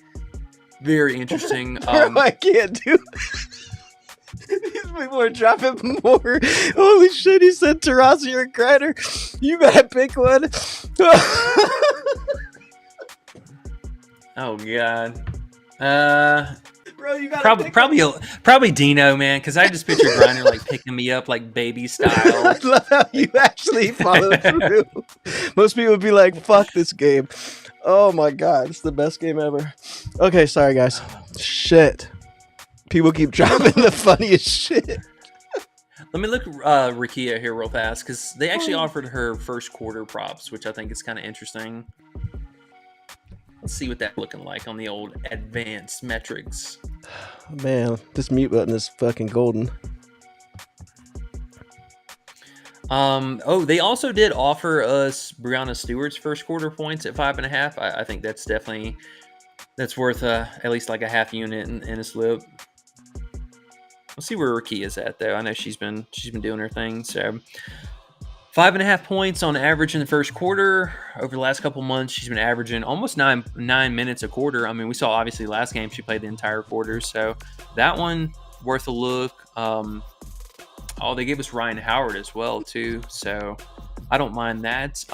Very interesting. Bro, I can't do These people are dropping more. Holy shit, he said Tarasi or Kreider. You gotta pick one. Oh god. Bro, you gotta probably Dino, man, because I just picture Griner like picking me up like baby style. I love how you actually follow through. Most people would be like, fuck this game. Oh my god, it's the best game ever. Okay, sorry guys. Shit. People keep dropping the funniest shit. Let me look Rakia here real fast because they actually offered her first quarter props, which I think is kind of interesting. Let's see what that's looking like on the old advanced metrics. Man, this mute button is fucking golden. They also did offer us Brianna Stewart's first quarter points at 5.5. I think that's definitely worth at least like a half unit in a slip. Let's see where Rakia's at though. I know she's been doing her thing. So 5.5 points on average in the first quarter. Over the last couple months, she's been averaging almost nine minutes a quarter. I mean, we saw obviously last game she played the entire quarter, so that one worth a look. They gave us Ryan Howard as well too, so I don't mind that.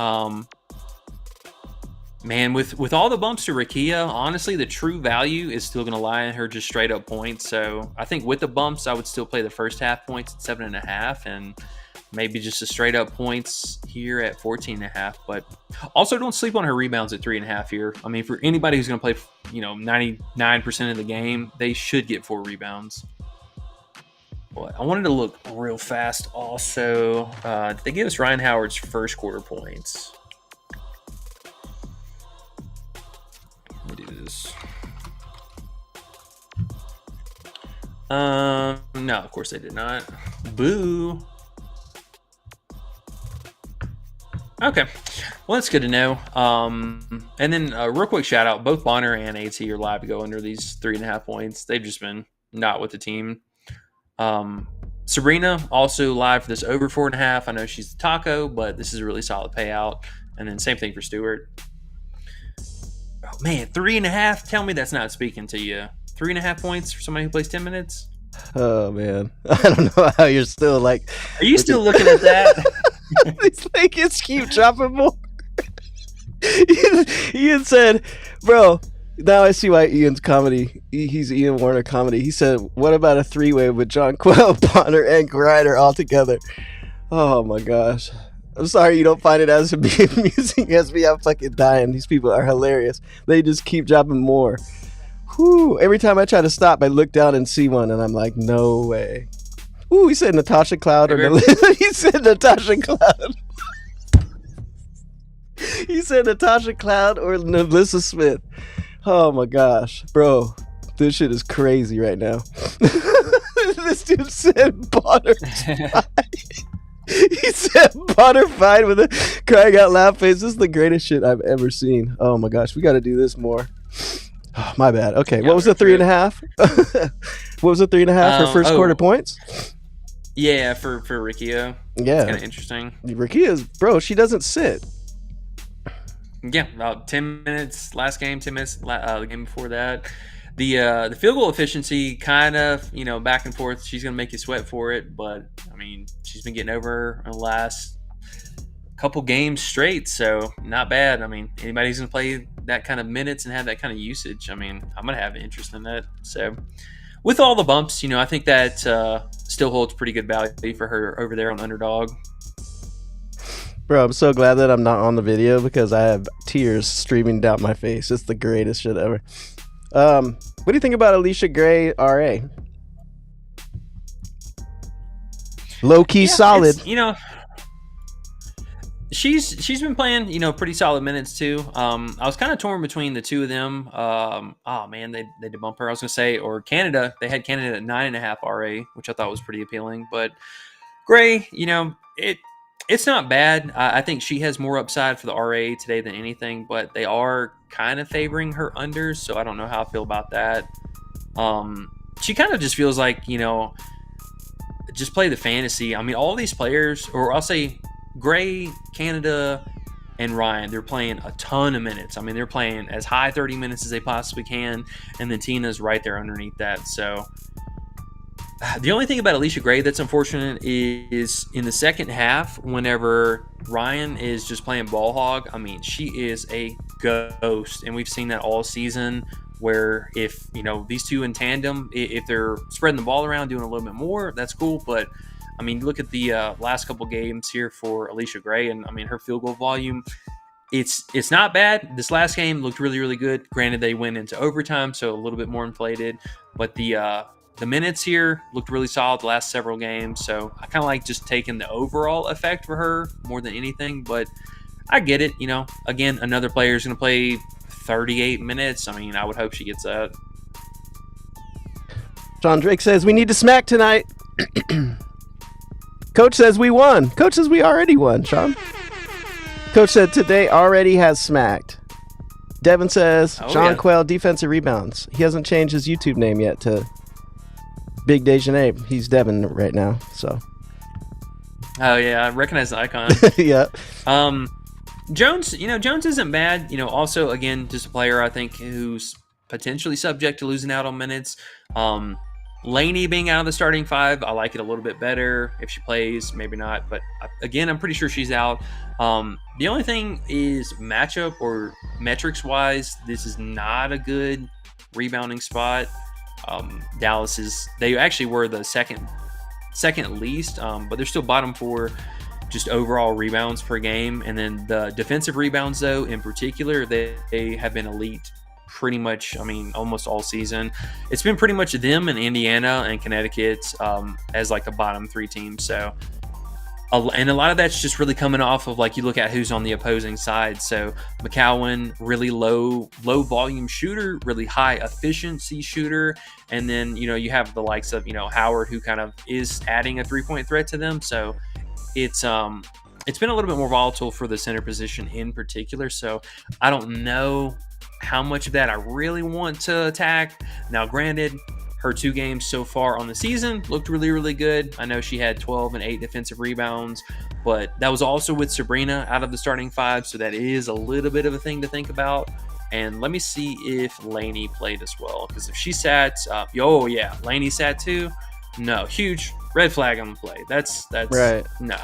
Man, with all the bumps to Rakia, honestly, the true value is still going to lie in her just straight up points. So I think with the bumps, I would still play the first half points at 7.5 and maybe just a straight up points here at 14.5. But also don't sleep on her rebounds at 3.5 here. I mean, for anybody who's going to play, 99% of the game, they should get 4 rebounds. But I wanted to look real fast also. They gave us Ryan Howard's first quarter points. is. No, of course they did not. Boo. Okay, well that's good to know. And then real quick shout out, both Bonner and AT are live to go under these 3.5 points. They've just been not with the team. Sabrina also live for this over 4.5. I know she's the taco, but this is a really solid payout. And then same thing for Stewart. Oh man, 3.5. Tell me that's not speaking to you. 3.5 points for somebody who plays 10 minutes. Oh man, I don't know how you're still like. Are you still looking at that? These niggas keep dropping more. Ian said, bro, now I see why Ian's comedy, he's Ian Warner comedy. He said, what about a 3-way with John Quell, Bonner, and Grider all together? Oh my gosh. I'm sorry you don't find it as amusing as me. I'm fucking dying. These people are hilarious. They just keep dropping more. Whew. Every time I try to stop, I look down and see one, and I'm like, no way. Ooh, he said Natasha Cloud. He said Natasha Cloud. He said Natasha Cloud or Melissa Smith. Oh my gosh, bro, this shit is crazy right now. This dude said Bonner. He said Bonner fine with a crying out loud face. This is the greatest shit I've ever seen. Oh my gosh, we got to do this more. Oh, my bad. Okay, what was the 3.5? What was the 3.5 for first quarter points? Yeah, for Riccio. Yeah, it's kind of interesting. Riccio, bro, she doesn't sit. Yeah, about 10 minutes last game, 10 minutes the game before that. The field goal efficiency kind of, back and forth. She's going to make you sweat for it, but, I mean, she's been getting over in the last couple games straight, so not bad. I mean, anybody's going to play that kind of minutes and have that kind of usage, I mean, I'm going to have interest in that. So with all the bumps, I think that still holds pretty good value for her over there on Underdog. Bro, I'm so glad that I'm not on the video because I have tears streaming down my face. It's the greatest shit ever. What do you think about Alicia Gray, RA? Low-key solid. She's been playing, pretty solid minutes too. I was kind of torn between the two of them. Oh man, they did bump her. I was gonna say, or Canada. They had Canada at 9.5 RA, which I thought was pretty appealing. But Gray, it's not bad. I think she has more upside for the RA today than anything. But they are kind of favoring her unders, so I don't know how I feel about that. She kind of just feels like just play the fantasy. I mean, all these players, or I'll say Gray, Canada, and Ryan, they're playing a ton of minutes. I mean, they're playing as high 30 minutes as they possibly can, and then Tina's right there underneath that. So the only thing about Alicia Gray that's unfortunate is in the second half, whenever Ryan is just playing ball hog, I mean, she is a ghost, and we've seen that all season where if, these two in tandem, if they're spreading the ball around, doing a little bit more, that's cool, but I mean, look at the last couple games here for Alicia Gray, and I mean, her field goal volume, it's not bad. This last game looked really, really good. Granted, they went into overtime, so a little bit more inflated, but the minutes here looked really solid the last several games, so I kind of like just taking the overall effect for her more than anything, but I get it. Again, another player is going to play 38 minutes. I mean, I would hope she gets that. John Drake says, we need to smack tonight. Coach says we won. Coach says we already won, Sean. Coach said today already has smacked. Devin says, John Quell, defensive rebounds. He hasn't changed his YouTube name yet to Big Dejanay. He's Devin right now, so. Oh, yeah. I recognize the icon. Yeah. Jones, Jones isn't bad. Also, again, just a player, I think, who's potentially subject to losing out on minutes. Laney being out of the starting five, I like it a little bit better. If she plays, maybe not. But again, I'm pretty sure she's out. The only thing is matchup or metrics-wise, this is not a good rebounding spot. Dallas they actually were the second least, but they're still bottom 4 just overall rebounds per game. And then the defensive rebounds, though, in particular, they have been elite pretty much, almost all season. It's been pretty much them and Indiana and Connecticut as like the bottom 3 teams. So And a lot of that's just really coming off of, like, you look at who's on the opposing side. So McCowan, really low volume shooter, really high efficiency shooter. And then, you have the likes of, Howard, who kind of is adding a 3-point threat to them. So it's been a little bit more volatile for the center position in particular. So I don't know how much of that I really want to attack. Now, granted, her 2 games so far on the season looked really, really good. I know she had 12 and 8 defensive rebounds, but that was also with Sabrina out of the starting 5, so that is a little bit of a thing to think about. And let me see if Lainey played as well, because if she sat, Lainey sat too. No, huge red flag on the play. That's right. No.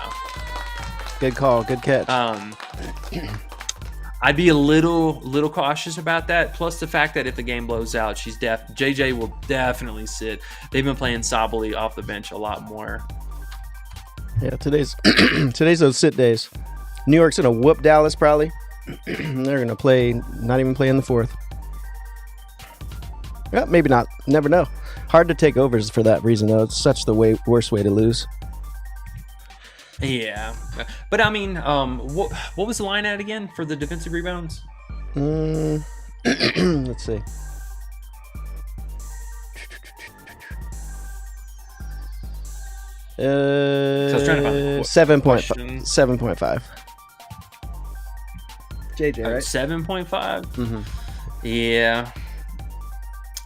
Good call, good catch. I'd be a little cautious about that. Plus the fact that if the game blows out, JJ will definitely sit. They've been playing Sabally off the bench a lot more. Yeah, today's those sit days. New York's gonna whoop Dallas probably. They're gonna not even play in the 4th. Yeah, maybe not. Never know. Hard to take overs for that reason though. It's such the worst way to lose. Yeah, but I mean, what was the line at again for the defensive rebounds? Let's see. So I was trying to find 7.5. JJ, right? 7.5. Mm-hmm. Yeah,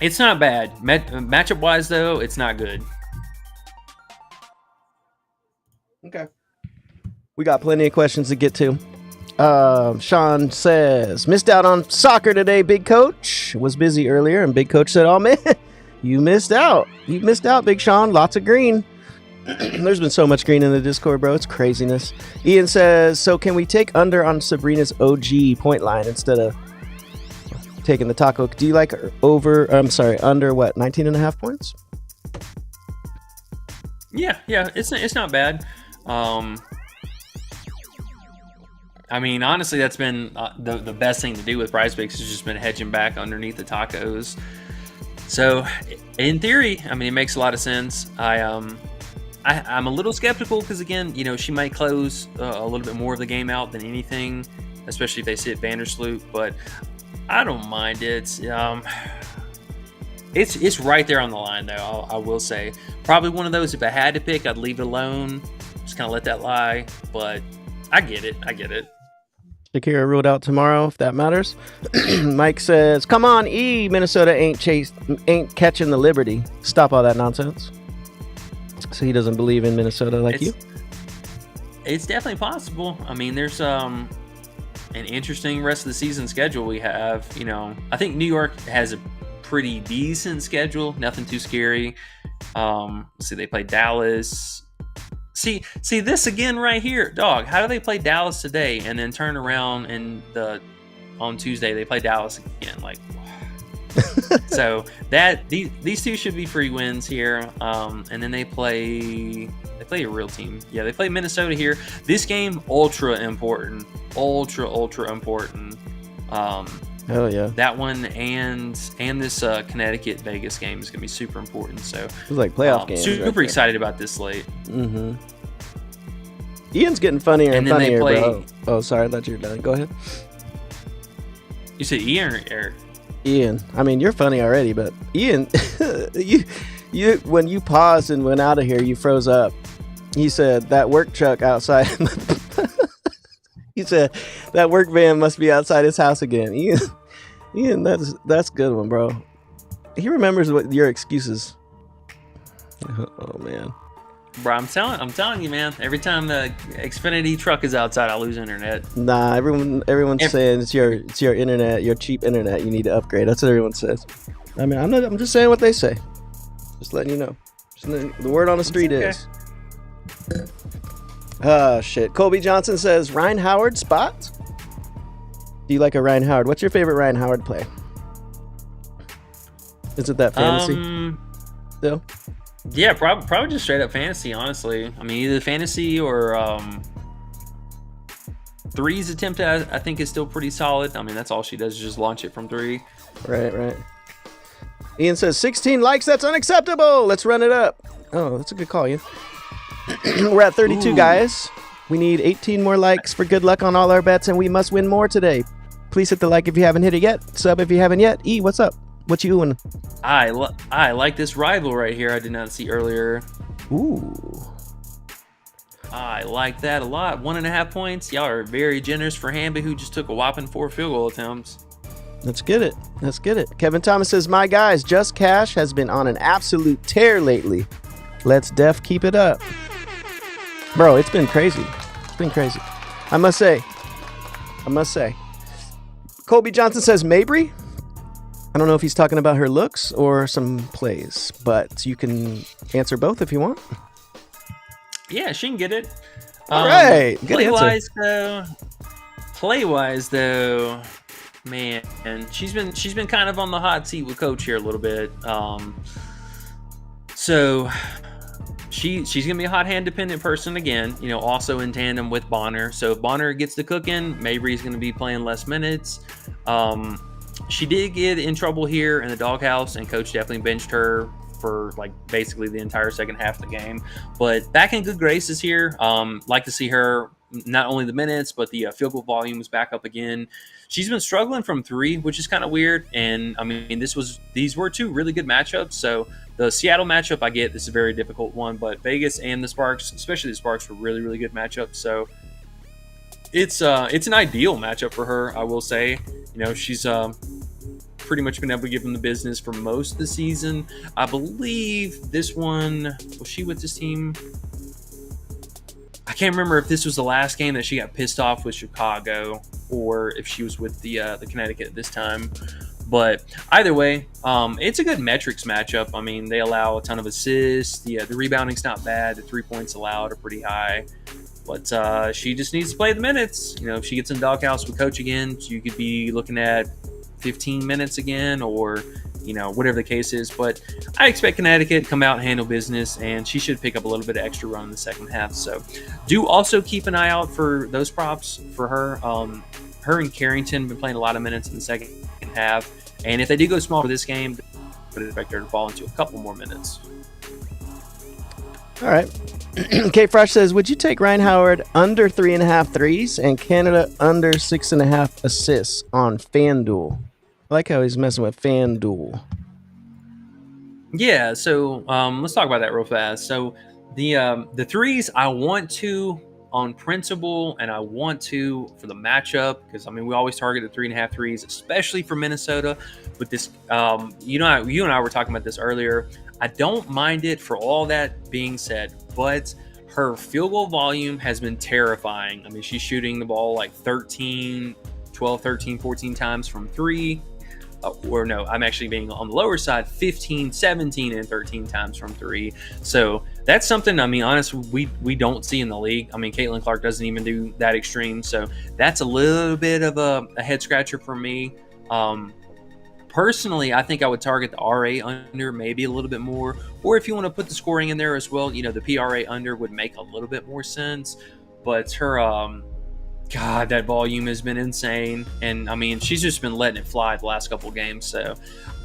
it's not bad. Matchup wise, though, it's not good. Okay. We got plenty of questions to get to. Sean says, missed out on soccer today, big coach. Was busy earlier, and big coach said, oh, man, you missed out. You missed out, Big Sean. Lots of green. There's been so much green in the Discord, bro. It's craziness. Ian says, so can we take under on Sabrina's OG point line instead of taking the taco? Do you like under what, 19.5 points? Yeah, it's not bad. I mean, honestly, that's been the best thing to do with PrizePicks has just been hedging back underneath the tacos. So, in theory, I mean, it makes a lot of sense. I'm a little skeptical because, again, she might close a little bit more of the game out than anything, especially if they sit Vandersloot. But I don't mind it. It's right there on the line, though. I will say, probably one of those. If I had to pick, I'd leave it alone. Just kind of let that lie. But I get it. Shakira ruled out tomorrow, if that matters. Mike says, come on, Minnesota ain't catching the Liberty. Stop all that nonsense. So he doesn't believe in Minnesota like you? It's definitely possible. I mean, there's an interesting rest of the season schedule we have. I think New York has a pretty decent schedule. Nothing too scary. Let's see, they play Dallas. See this again right here, dog. How do they play Dallas today and then turn around and on Tuesday they play Dallas again? Like, so that these two should be free wins here. And then they play a real team. Yeah, they play Minnesota here. This game ultra important. Hell yeah. That one and this Connecticut Vegas game is gonna be super important. So it's like playoff games. Super excited about this slate. Mm-hmm. Ian's getting funnier and funnier, bro. Oh, sorry, I thought you were done. Go ahead. You said Ian or Eric? Ian. I mean, you're funny already, but Ian, you when you paused and went out of here, you froze up. He said that work truck outside. He said that work van must be outside his house again. Ian, that's a good one, bro. He remembers what your excuses. Oh man, bro, I'm telling you, man. Every time the Xfinity truck is outside, I lose internet. Nah, everyone's saying it's your internet, your cheap internet. You need to upgrade. That's what everyone says. I mean, I'm just saying what they say. Just letting you know. The word on the street is. Shit. Colby Johnson says, Ryan Howard spot? Do you like a Ryan Howard? What's your favorite Ryan Howard play? Is it that fantasy? Still? Yeah, probably just straight up fantasy, honestly. I mean, either fantasy or threes attempt, I think, is still pretty solid. I mean, that's all she does is just launch it from 3. Right. Ian says, 16 likes, that's unacceptable. Let's run it up. Oh, that's a good call, Ian. We're at 32, Ooh. guys. We need 18 more likes for good luck on all our bets, and we must win more today. Please hit the like if you haven't hit it yet. Sub if you haven't yet. E, what's up? What you doing? I like this rival right here. I did not see earlier. Ooh. I like that a lot. 1.5 points. Y'all are very generous for Hamby, who just took a whopping 4 field goal attempts. Let's get it. Let's get it. Kevin Thomas says, my guys, Just Cash has been on an absolute tear lately. Let's def keep it up. Bro, it's been crazy. It's been crazy. I must say. Colby Johnson says, Mabry? I don't know if he's talking about her looks or some plays, but you can answer both if you want. Yeah, she can get it. All right. Good answer. Play-wise, though, man, she's been kind of on the hot seat with Coach here a little bit. So she's gonna be a hot hand dependent person again. Also in tandem with Bonner. So if Bonner gets the cooking, Mabry's gonna be playing less minutes. She did get in trouble here in the doghouse, and Coach definitely benched her for basically the entire second half of the game. But back in good graces here. Like to see her, not only the minutes, but the field goal volume is back up again. She's been struggling from 3, which is kind of weird. And I mean, these were 2 really good matchups. So the Seattle matchup, I get, this is a very difficult one, but Vegas and the Sparks, especially the Sparks, were really, really good matchups. So it's an ideal matchup for her, I will say. She's pretty much been able to give them the business for most of the season. I believe this one, was she with this team? I can't remember if this was the last game that she got pissed off with Chicago, or if she was with the Connecticut at this time. But either way, it's a good metrics matchup. I mean, they allow a ton of assists. The rebounding's not bad. The 3 points allowed are pretty high. But she just needs to play the minutes. If she gets in the doghouse with Coach again, you could be looking at 15 minutes again, or whatever the case is. But I expect Connecticut to come out and handle business, and she should pick up a little bit of extra run in the second half. So do also keep an eye out for those props for her. Her and Carrington have been playing a lot of minutes in the second half, and if they do go small for this game, I would expect her to fall into a couple more minutes. All right. Kate Fresh says, would you take Ryan Howard under 3.5 threes and Canada under 6.5 assists on FanDuel? I like how he's messing with FanDuel. Yeah, so let's talk about that real fast. So the threes, I want to on principle, and I want to for the matchup, because I mean we always target the 3.5 threes, especially for Minnesota. But this, you and I were talking about this earlier. I don't mind it for all that being said, but her field goal volume has been terrifying. I mean, she's shooting the ball 12, 13, 14 times from 3. Or no, I'm actually being on the lower side, 15, 17, and 13 times from 3. So that's something, I mean, honestly, we don't see in the league. I mean, Caitlin Clark doesn't even do that extreme. So that's a little bit of a head scratcher for me. Personally, I think I would target the RA under maybe a little bit more. Or if you want to put the scoring in there as well, the PRA under would make a little bit more sense. But her, God, that volume has been insane. And I mean, she's just been letting it fly the last couple of games. So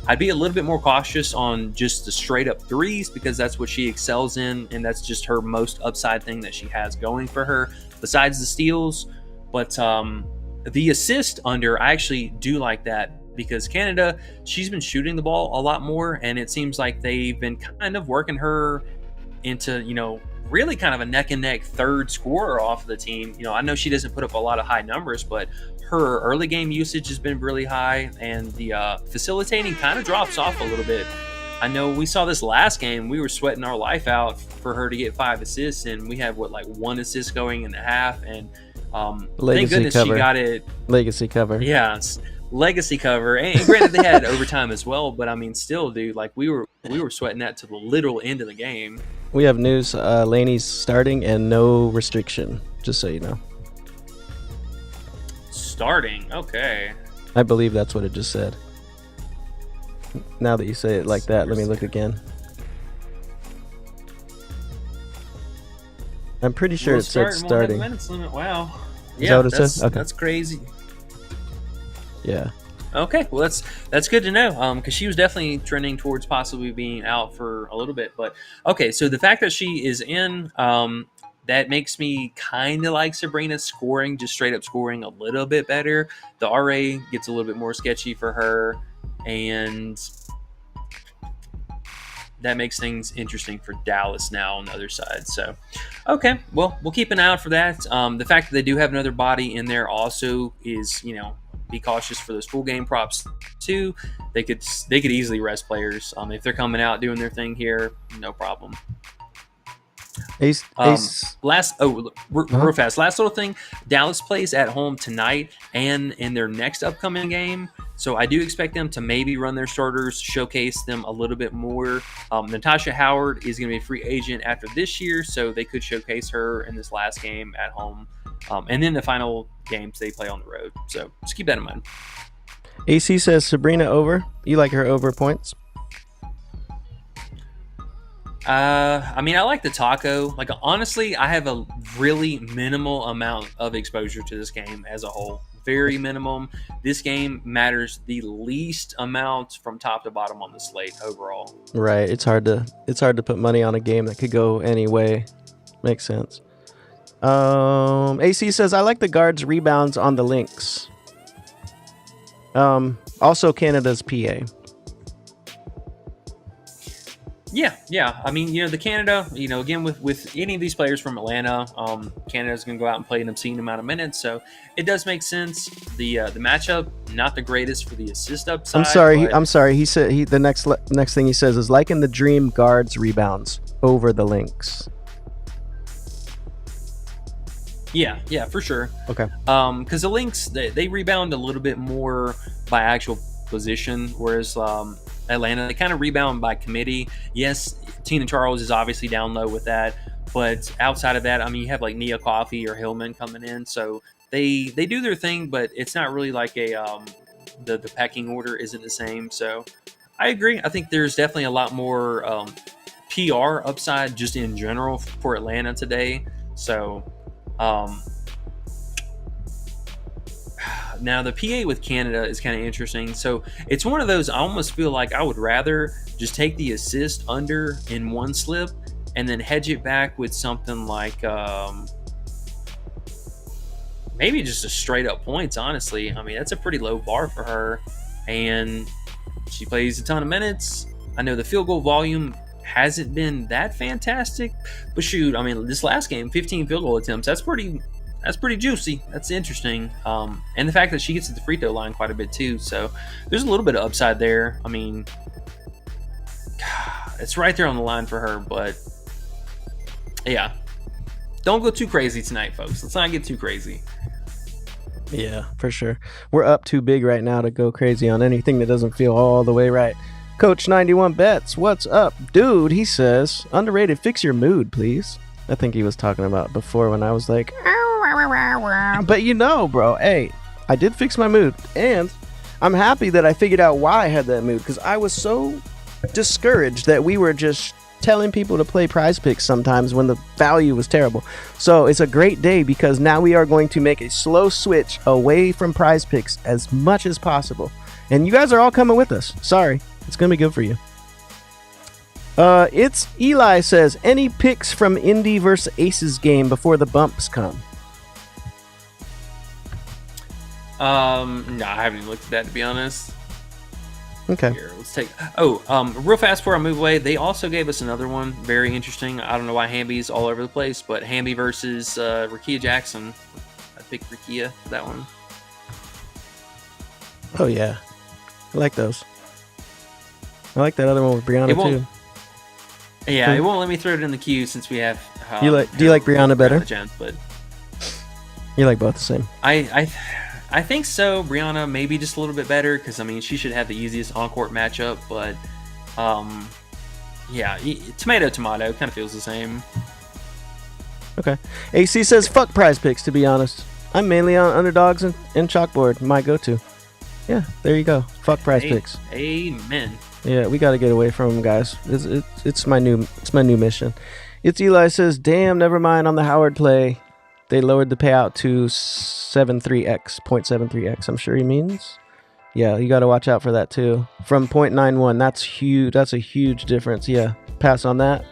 I'd be a little bit more cautious on just the straight up threes, because that's what she excels in. And that's just her most upside thing that she has going for her, besides the steals. But the assist under, I actually do like that, because Canada, she's been shooting the ball a lot more. And it seems like they've been kind of working her into, really kind of a neck and neck third scorer off of the team. I know she doesn't put up a lot of high numbers, but her early game usage has been really high, and the facilitating kind of drops off a little bit. I know we saw this last game. We were sweating our life out for her to get 5 assists, and we have 1 assist going in the half. And thank goodness cover. She got it. Legacy cover. Yeah, legacy cover. And granted, they had overtime as well, but I mean, still, dude, we were sweating that to the literal end of the game. We have news. Laney's starting and no restriction, just so you know. Starting? Okay. I believe that's what it just said. Now that you say it like that, let me look again. I'm pretty sure it said starting. Minutes limit. Wow. Is that what it says? Okay. That's crazy. Yeah. Okay, well that's good to know. Because she was definitely trending towards possibly being out for a little bit. But okay, so the fact that she is in, that makes me kind of like Sabrina scoring, just straight up scoring a little bit better. The RA gets a little bit more sketchy for her, and that makes things interesting for Dallas now on the other side. So, okay, well, we'll keep an eye out for that. The fact that they do have another body in there also is, be cautious for those full game props too. They could easily rest players if they're coming out doing their thing here. No problem. Ace. Real fast. Last little thing. Dallas plays at home tonight and in their next upcoming game. So I do expect them to maybe run their starters, showcase them a little bit more. Natasha Howard is going to be a free agent after this year, so they could showcase her in this last game at home. And then the final games they play on the road. So just keep that in mind. AC says Sabrina over. You like her over points? I like the taco. Like, honestly, I have a really minimal amount of exposure to this game as a whole. Very minimum. This game matters the least amount from top to bottom on the slate overall. Right. It's hard to put money on a game that could go any way. Makes sense. AC says I like the guards' rebounds on the Lynx. Also Canada's PA. Yeah. The Canada, again, with any of these players from Atlanta, Canada's going to go out and play an obscene amount of minutes, so it does make sense. The matchup, not the greatest for the assist upside. I'm sorry. He said the next thing he says is liking the Dream guards rebounds over the Lynx. Yeah, for sure. Okay. Because the Lynx, they rebound a little bit more by actual position, whereas Atlanta, they kind of rebound by committee. Yes, Tina Charles is obviously down low with that, but outside of that, you have like Nia Coffey or Hillman coming in, so they do their thing, but it's not really like the pecking order isn't the same. So I agree. I think there's definitely a lot more PR upside just in general for Atlanta today. So now the PA with Canada is kind of interesting. So it's one of those, I almost feel like I would rather just take the assist under in one slip and then hedge it back with something like maybe just a straight up points, honestly. That's a pretty low bar for her, and she plays a ton of minutes. I know the field goal volume hasn't been that fantastic, but shoot, this last game, 15 field goal attempts, that's pretty juicy. That's interesting. And the fact that she gets to the free throw line quite a bit too. So there's a little bit of upside there. It's right there on the line for her, but yeah, don't go too crazy tonight, folks. Let's not get too crazy. Yeah, for sure. We're up too big right now to go crazy on anything that doesn't feel all the way right. Coach 91 Bets, what's up? Dude, he says, underrated, fix your mood, please. I think he was talking about before when I was like, but bro, hey, I did fix my mood, and I'm happy that I figured out why I had that mood, because I was so discouraged that we were just telling people to play PrizePicks sometimes when the value was terrible. So it's a great day because now we are going to make a slow switch away from PrizePicks as much as possible, and you guys are all coming with us. Sorry, it's gonna be good for you. It's Eli says, any picks from Indy versus Aces game before the bumps come? No, I haven't even looked at that, to be honest. Okay. Here, let's take. Real fast before I move away, they also gave us another one, very interesting. I don't know why Hamby's all over the place, but Hamby versus Rakia Jackson. I picked Rakia for that one. Oh yeah, I like those. I like that other one with Brianna too. Yeah, it won't let me throw it in the queue since we have. Do you like Brianna better? Chance, but you like both the same. I think so. Brianna maybe just a little bit better because she should have the easiest on-court matchup, but yeah, tomato kind of feels the same. Okay. AC says fuck PrizePicks. To be honest, I'm mainly on underdogs and chalkboard. My go-to. Yeah, there you go. Fuck PrizePicks. Amen. Yeah, we got to get away from them, guys. It's my new mission. It's Eli says, damn, never mind on the Howard play. They lowered the payout to 0.73x. I'm sure he means Yeah, you got to watch out for that too. From 0.91, that's huge. That's a huge difference. Yeah, pass on that.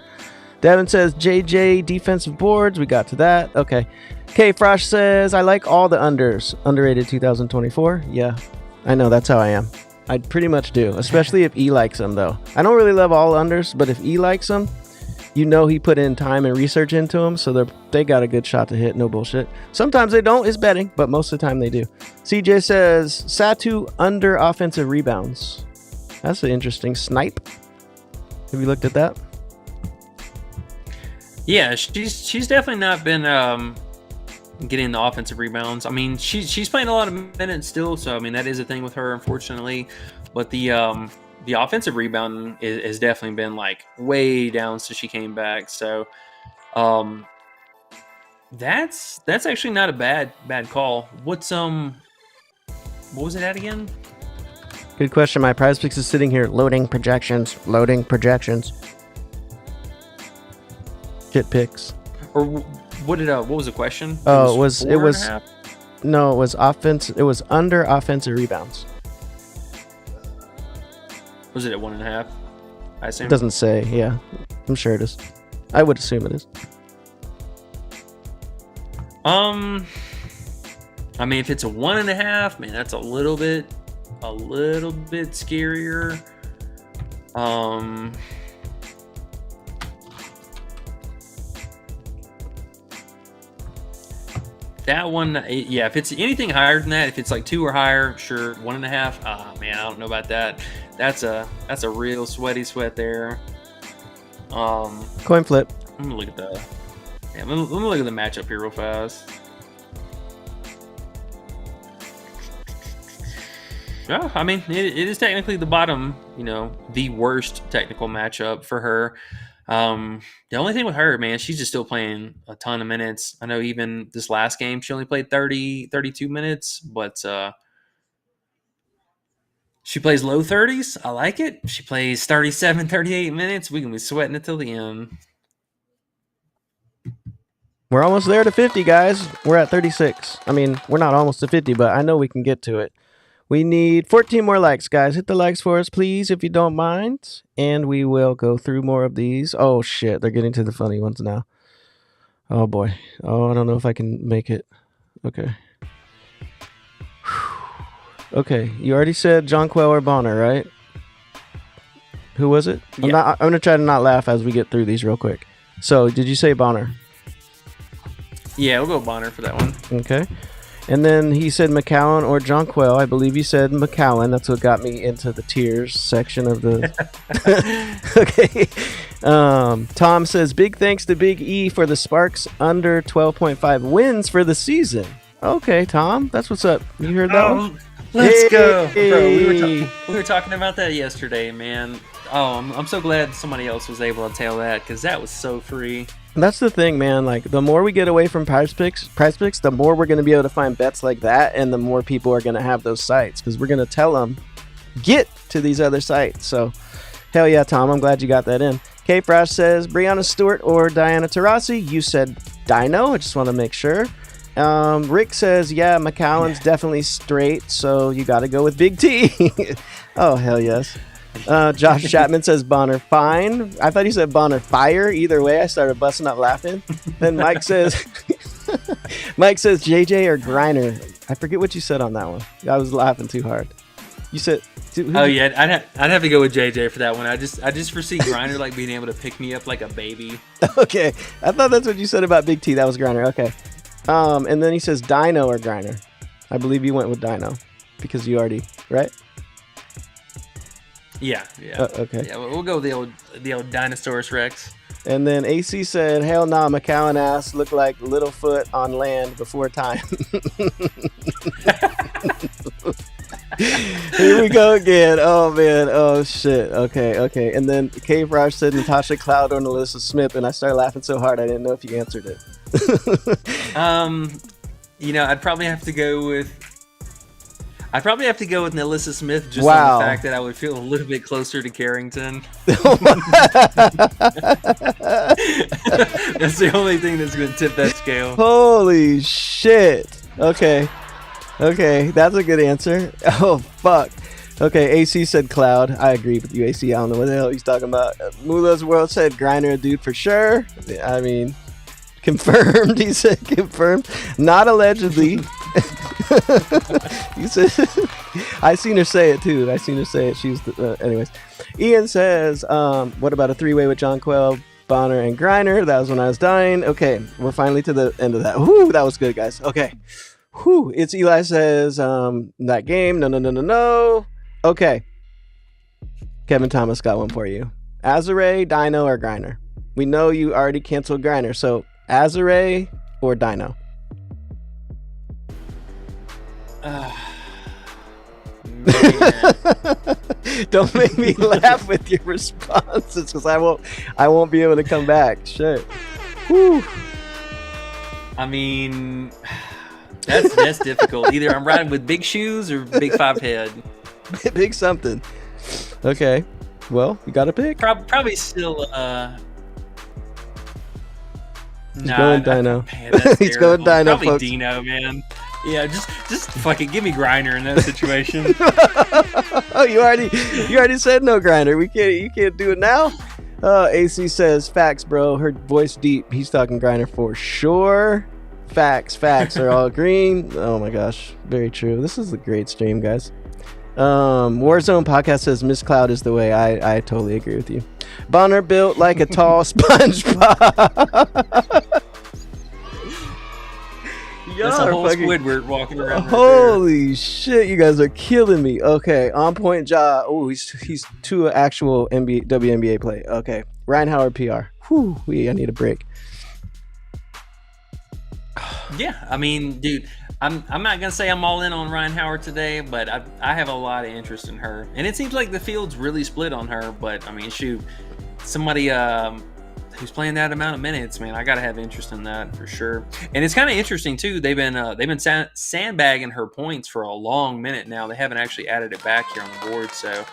Devin says JJ defensive boards. We got to that. Okay. K Frosh says I like all the unders. Underrated 2024. Yeah, I know that's how I am. I pretty much do, especially if E likes them though. I don't really love all unders, but if E likes them, you know he put in time and research into them, so they got a good shot to hit. No bullshit. Sometimes they don't. It's betting, but most of the time they do. CJ says Satu under offensive rebounds. That's an interesting snipe. Have you looked at that? Yeah, she's definitely not been getting the offensive rebounds. I mean, she's playing a lot of minutes still, so I mean that is a thing with her, unfortunately. But the offensive rebound has definitely been like way down since she came back. So that's actually not a bad call. What was it at again? Good question. My PrizePicks is sitting here loading projections. Get picks. Or what was the question? Oh, it was 4.5? No, it was offense. It was under offensive rebounds. Was it at 1.5? I assume. It doesn't say. Yeah, I'm sure it is. I would assume it is. I mean, if it's a 1.5, man, that's a little bit scarier. That one, yeah. If it's anything higher than that, if it's like 2 or higher, sure. 1.5, man, I don't know about that. That's a real sweaty sweat there. Coin flip. I'm gonna look at the. Yeah, let me look at the matchup here real fast. Yeah, I mean, it is technically the bottom, the worst technical matchup for her. The only thing with her, man, she's just still playing a ton of minutes. I know even this last game, she only played 32 minutes, but she plays low 30s. I like it. She plays 37, 38 minutes. We can be sweating it till the end. We're almost there to 50, guys. We're at 36. I mean, we're not almost to 50, but I know we can get to it. We need 14 more likes, guys. Hit the likes for us, please, if you don't mind. And we will go through more of these. Oh, shit. They're getting to the funny ones now. Oh, boy. Oh, I don't know if I can make it. Okay. Okay. You already said Jonquel or Bonner, right? Who was it? Yeah. I'm going to try to not laugh as we get through these real quick. So, did you say Bonner? Yeah, we'll go Bonner for that one. Okay. And then he said McCowan or Jonquel. I believe he said McCowan. That's what got me into the tiers section of the... Okay. Tom says, big thanks to Big E for the Sparks under 12.5 wins for the season. Okay, Tom. That's what's up. You heard that one? Let's go. Bro, we were talking about that yesterday, man. Oh, I'm so glad somebody else was able to tell that because that was so free. That's the thing, man. Like, the more we get away from PrizePicks, the more we're going to be able to find bets like that, and the more people are going to have those sites because we're going to tell them, get to these other sites. So, hell yeah, Tom. I'm glad you got that in. K Frosh says, Brianna Stewart or Diana Taurasi. You said Dino. I just want to make sure. Rick says, yeah, McCowan's definitely straight, so you got to go with Big T. Oh, hell yes. Josh Chapman says Bonner fine. I thought he said Bonner fire. Either way, I started busting up laughing. Then Mike says JJ or Griner. I forget what you said on that one. I was laughing too hard. You said oh yeah, I'd have to go with JJ for that one. I just foresee Griner like being able to pick me up like a baby. Okay. I thought that's what you said about Big T. That was Griner. Okay. And then he says Dino or Griner. I believe you went with Dino because you already, right? Yeah. Okay. Yeah, we'll go with the old Dinosaurus Rex. And then AC said, hell nah, McCowan ass looked like Littlefoot on land before time. Here we go again. Oh, man. Oh, shit. Okay. And then K Frosh said Natasha Cloud or Melissa Smith, and I started laughing so hard I didn't know if you answered it. I'd probably have to go with Nalissa Smith just Wow. on the fact that I would feel a little bit closer to Carrington. That's the only thing that's going to tip that scale. Holy shit. Okay. Okay, that's a good answer. Oh, fuck. Okay, AC said Cloud. I agree with you, AC. I don't know what the hell he's talking about. Mula's World said Griner a dude for sure. I mean, confirmed. He said confirmed. Not allegedly. He said, I seen her say it too. She's anyways. Ian says, what about a three-way with John Quell, Bonner, and Griner? That was when I was dying. Okay, we're finally to the end of that. Whew, that was good, guys. Okay. Whew, it's Eli says, that game. No. Okay. Kevin Thomas got one for you. Azare, Dino, or Griner? We know you already canceled Griner, so Azare or Dino? Don't make me laugh with your responses, because I won't be able to come back. Shit. Whew. I mean, that's difficult. Either I'm riding with big shoes or big five head. Big something. Okay. Well, you got to pick. Probably still. He's going Dino. Man, that's He's going Dino, Probably folks. Dino, man. Yeah, just fucking give me Griner in that situation. Oh, you already said no Griner. You can't do it now. AC says facts, bro. Her voice deep. He's talking Griner for sure. Facts are all green. Oh my gosh, very true. This is a great stream, guys. Warzone podcast says Miss Cloud is the way. I totally agree with you. Bonner built like a tall SpongeBob. That's a whole Squidward walking around. Holy shit, you guys are killing me. Okay, on point Ja. Oh, he's two actual WNBA play. Okay, Ryan Howard PR. Whew, I need a break. Yeah, I mean, dude, I'm not gonna say I'm all in on Ryan Howard today, but I have a lot of interest in her, and it seems like the field's really split on her. But I mean, shoot, somebody who's playing that amount of minutes, man, I gotta have interest in that for sure. And it's kind of interesting too. They've been sandbagging her points for a long minute now. They haven't actually added it back here on the board, so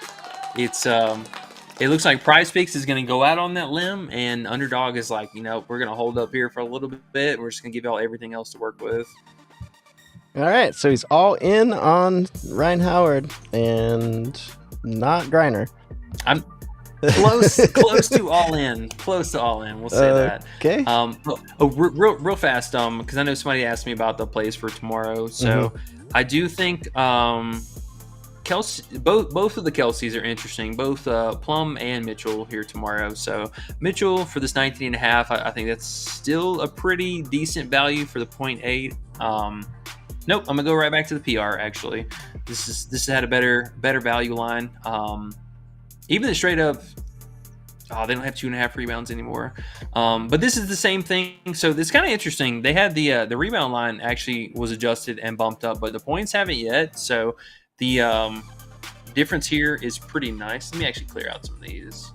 it's it looks like PrizePicks is going to go out on that limb, and Underdog is like, we're going to hold up here for a little bit. We're just going to give y'all everything else to work with. All right, so he's all in on Ryan Howard and not Griner. I'm close to all in. Close to all in. We'll say that. Okay. Real fast, because I know somebody asked me about the plays for tomorrow. So I do think Kelsey, both of the Kelseys are interesting. Both Plum and Mitchell here tomorrow. So Mitchell for this 19.5, I think that's still a pretty decent value for the 0.8. Nope, I'm gonna go right back to the PR. Actually, this had a better value line. Even the straight up, they don't have 2.5 rebounds anymore. But this is the same thing. So it's kind of interesting. They had the rebound line actually was adjusted and bumped up, but the points haven't yet. So the difference here is pretty nice. Let me actually clear out some of these.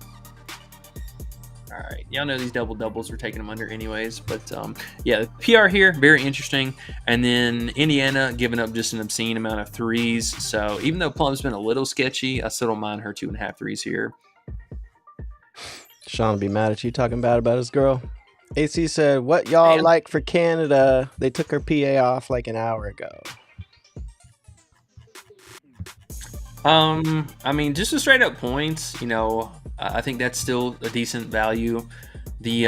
All right, y'all know these double doubles, we're taking them under anyways, but yeah, the PR here very interesting. And then Indiana giving up just an obscene amount of threes. So even though Plum's been a little sketchy, I still don't mind her 2.5 threes here. Sean will be mad at you talking bad about his girl. AC said, "What y'all like for Canada? They took her PA off like an hour ago." I mean, just the straight up points, I think that's still a decent value. The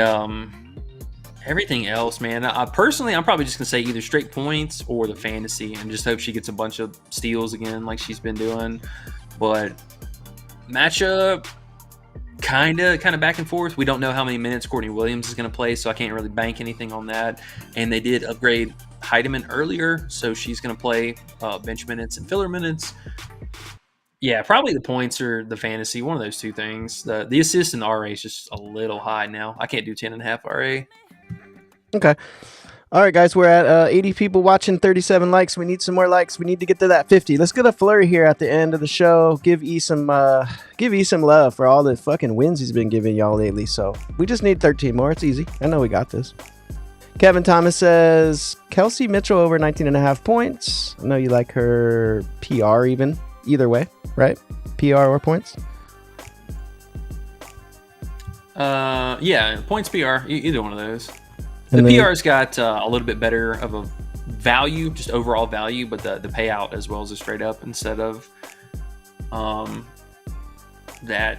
everything else, man, personally, I'm probably just gonna say either straight points or the fantasy, and just hope she gets a bunch of steals again, like she's been doing. But matchup, kind of back and forth. We don't know how many minutes Courtney Williams is gonna play, so I can't really bank anything on that. And they did upgrade Heidemann earlier, so she's gonna play bench minutes and filler minutes. Yeah, probably the points or the fantasy, one of those two things. The assist and the RA is just a little high now. I can't do 10.5 RA. Okay. All right, guys, we're at 80 people watching, 37 likes. We need some more likes. We need to get to that 50. Let's get a flurry here at the end of the show. Give E some love for all the fucking wins he's been giving y'all lately. So we just need 13 more. It's easy. I know we got this. Kevin Thomas says, Kelsey Mitchell over 19.5 points. I know you like her PR even. Either way, right? PR or points? Yeah, points PR, either one of those. And the then, PR's got a little bit better of value, just overall value, but the payout as well as a straight up instead of that.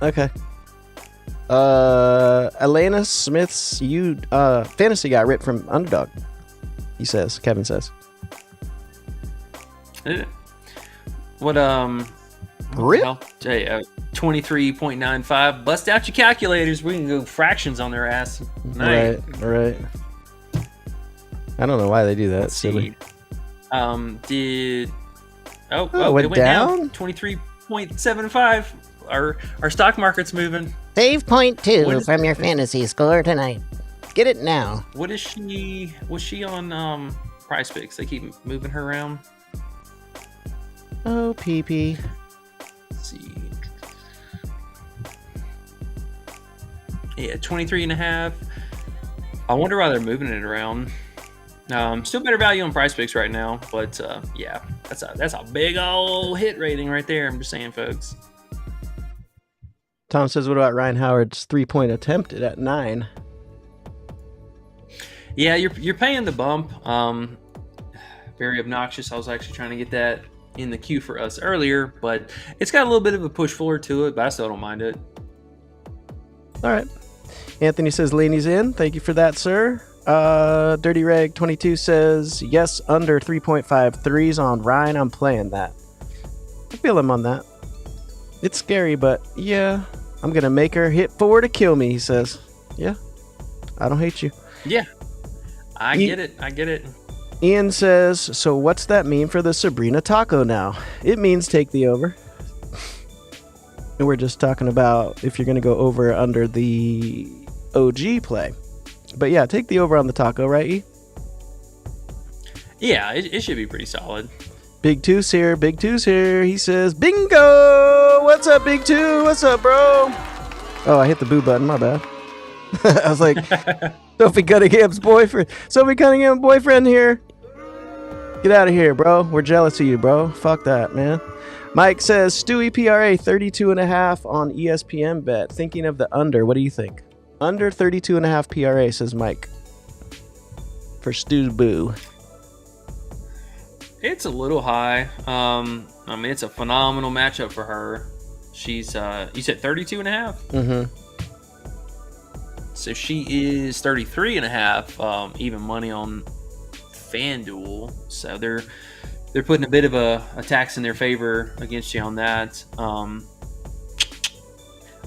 Okay. Elena Smith's fantasy got ripped from Underdog. Kevin says. What Rip? 23.95. Bust out your calculators. We can go fractions on their ass. Right. I don't know why they do that. Let's Silly. See. Oh, it went down? 23.75. Our stock market's moving. Save point 2 from your fantasy score tonight. Get it now. What is she? Was she on PrizePicks? They keep moving her around. Oh, PP. Let's see. Yeah, 23.5. I wonder why they're moving it around. Still better value on PrizePicks right now, but yeah, that's a big old hit rating right there. I'm just saying, folks. Tom says, what about Ryan Howard's 3-point attempt at 9? Yeah, you're paying the bump. Very obnoxious. I was actually trying to get that in the queue for us earlier, but it's got a little bit of a push forward to it, but I still don't mind it. All right. Anthony says, Laney's in. Thank you for that, sir. Dirty Reg 22 says, yes, under 3.5 threes on Ryan. I'm playing that. I feel him on that. It's scary, but yeah, I'm going to make her hit 4 to kill me, he says. Yeah, I don't hate you. Yeah, I get it. Ian says, so what's that mean for the Sabrina taco now? It means take the over. And we're just talking about if you're going to go over or under the OG play. But yeah, take the over on the taco, right, E? Yeah, it should be pretty solid. Big Two's here. He says, bingo! What's up, Big Two? What's up, bro? Oh, I hit the boo button. My bad. I was like, Sophie Cunningham's boyfriend. Sophie Cunningham's boyfriend here. Get out of here, bro. We're jealous of you, bro. Fuck that, man. Mike says, Stewie PRA 32.5 on ESPN bet. Thinking of the under. What do you think? Under 32.5 PRA, says Mike. For Stu's boo. It's a little high. I mean, it's a phenomenal matchup for her. She's, you said 32.5? Mm-hmm. So she is 33.5, even money on FanDuel. So they're putting a bit of a tax in their favor against you on that.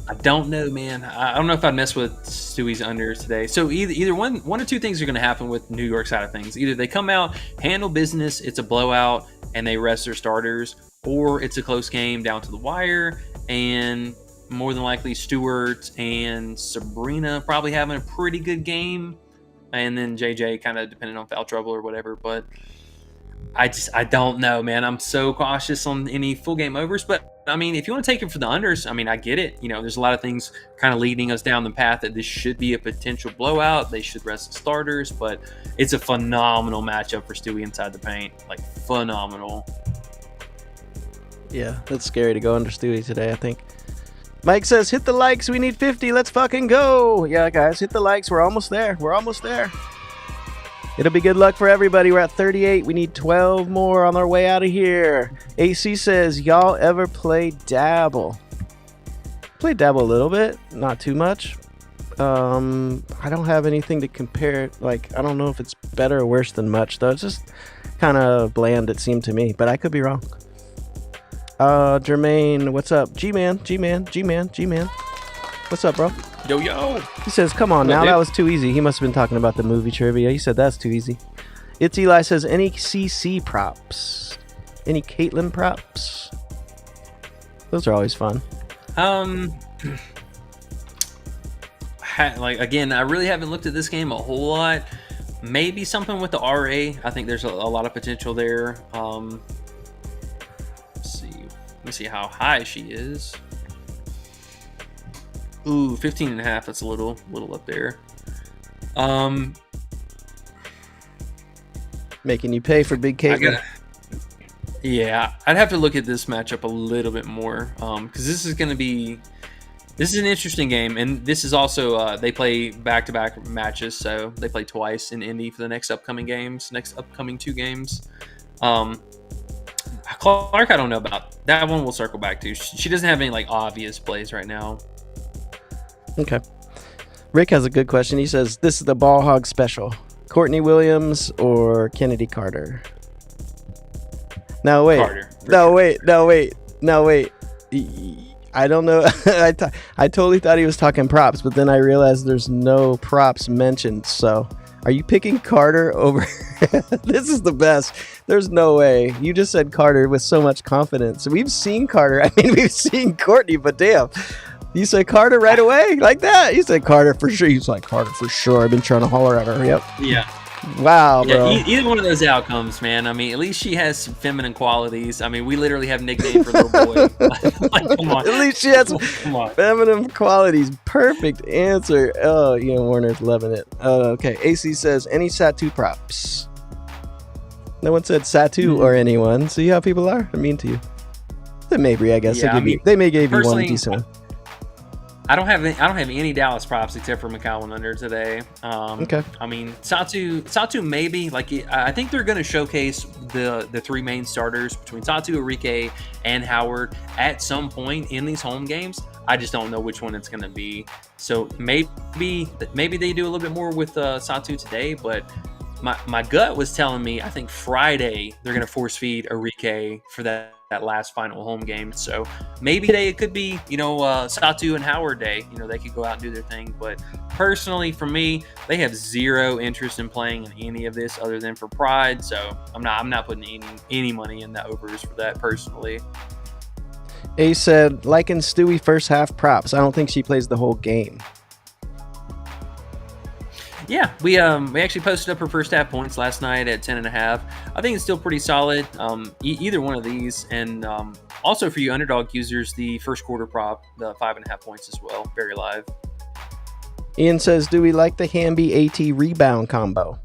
I don't know, man. I don't know if I'd mess with Stewie's unders today. So either one or two things are going to happen with New York side of things. Either they come out, handle business, it's a blowout, and they rest their starters, or it's a close game down to the wire, and more than likely Stewart and Sabrina probably having a pretty good game, and then JJ kind of depending on foul trouble or whatever. But I don't know, man. I'm so cautious on any full game overs, but I mean, if you want to take it for the unders, I mean, I get it. You know, there's a lot of things kind of leading us down the path that this should be a potential blowout. They should rest the starters, but it's a phenomenal matchup for Stewie inside the paint. Like, phenomenal. Yeah, that's scary to go under Stewie today, I think. Mike says, hit the likes. We need 50. Let's fucking go. Yeah, guys, hit the likes. We're almost there. It'll be good luck for everybody. We're at 38. We need 12 more on our way out of here. AC says, y'all ever play Dabble? Played Dabble a little bit, not too much. I don't have anything to compare. Like, I don't know if it's better or worse than much, though. It's just kind of bland, it seemed to me, but I could be wrong. Jermaine, what's up? G-Man. What's up, bro? Yo. He says, come on now, that was too easy. He must have been talking about the movie trivia. He said that's too easy. It's Eli says, any CC props? Any Caitlyn props? Those are always fun. Like, again, I really haven't looked at this game a whole lot. Maybe something with the RA. I think there's a lot of potential there. Let's see. Let me see how high she is. Ooh, 15.5. That's a little up there. Making you pay for big Caitlyn. Yeah, I'd have to look at this matchup a little bit more because this is going to be This is an interesting game, and this is also they play back-to-back matches, so they play twice in Indy for the next upcoming 2 games. Clark, I don't know about that one. We'll circle back to. She doesn't have any like obvious plays right now. Okay. Rick has a good question. He says, "This is the ball hog special: Courtney Williams or Kennedy Carter." No wait. Carter. No wait. I don't know. I totally thought he was talking props, but then I realized there's no props mentioned. So, are you picking Carter over? This is the best. There's no way. You just said Carter with so much confidence. We've seen Carter. I mean, we've seen Courtney, but damn. You said Carter right away? Like that? You said Carter for sure. He's like, Carter for sure. I've been trying to holler at her. Yep. Yeah. Wow, bro. Yeah, either one of those outcomes, man. I mean, at least she has some feminine qualities. I mean, we literally have nicknames for little boy. Like, come on. At least she has some feminine qualities. Perfect answer. Oh, Ian Warner's loving it. Okay. AC says, any Satu props? No one said Satu or anyone. See how people are? I mean to you. The Mabry, I guess. Yeah, they may give you one decent one. I don't have any Dallas props except for McCowan under today. Okay. I mean, Satu maybe. Like, I think they're going to showcase the 3 main starters between Satu, Enrique, and Howard at some point in these home games. I just don't know which one it's going to be. So maybe they do a little bit more with Satu today, but my gut was telling me I think Friday they're going to force feed Enrique for that last final home game. So maybe it could be, Satu and Howard day. They could go out and do their thing. But personally, for me, they have zero interest in playing in any of this other than for pride. So I'm not putting any money in the overs for that personally. A said, like in Stewie first half props. I don't think she plays the whole game. Yeah, we actually posted up her first half points last night at 10.5. I think it's still pretty solid. Either one of these, and also for you Underdog users, the first quarter prop, the 5.5 points as well, very live. Ian says, do we like the Hamby AT rebound combo?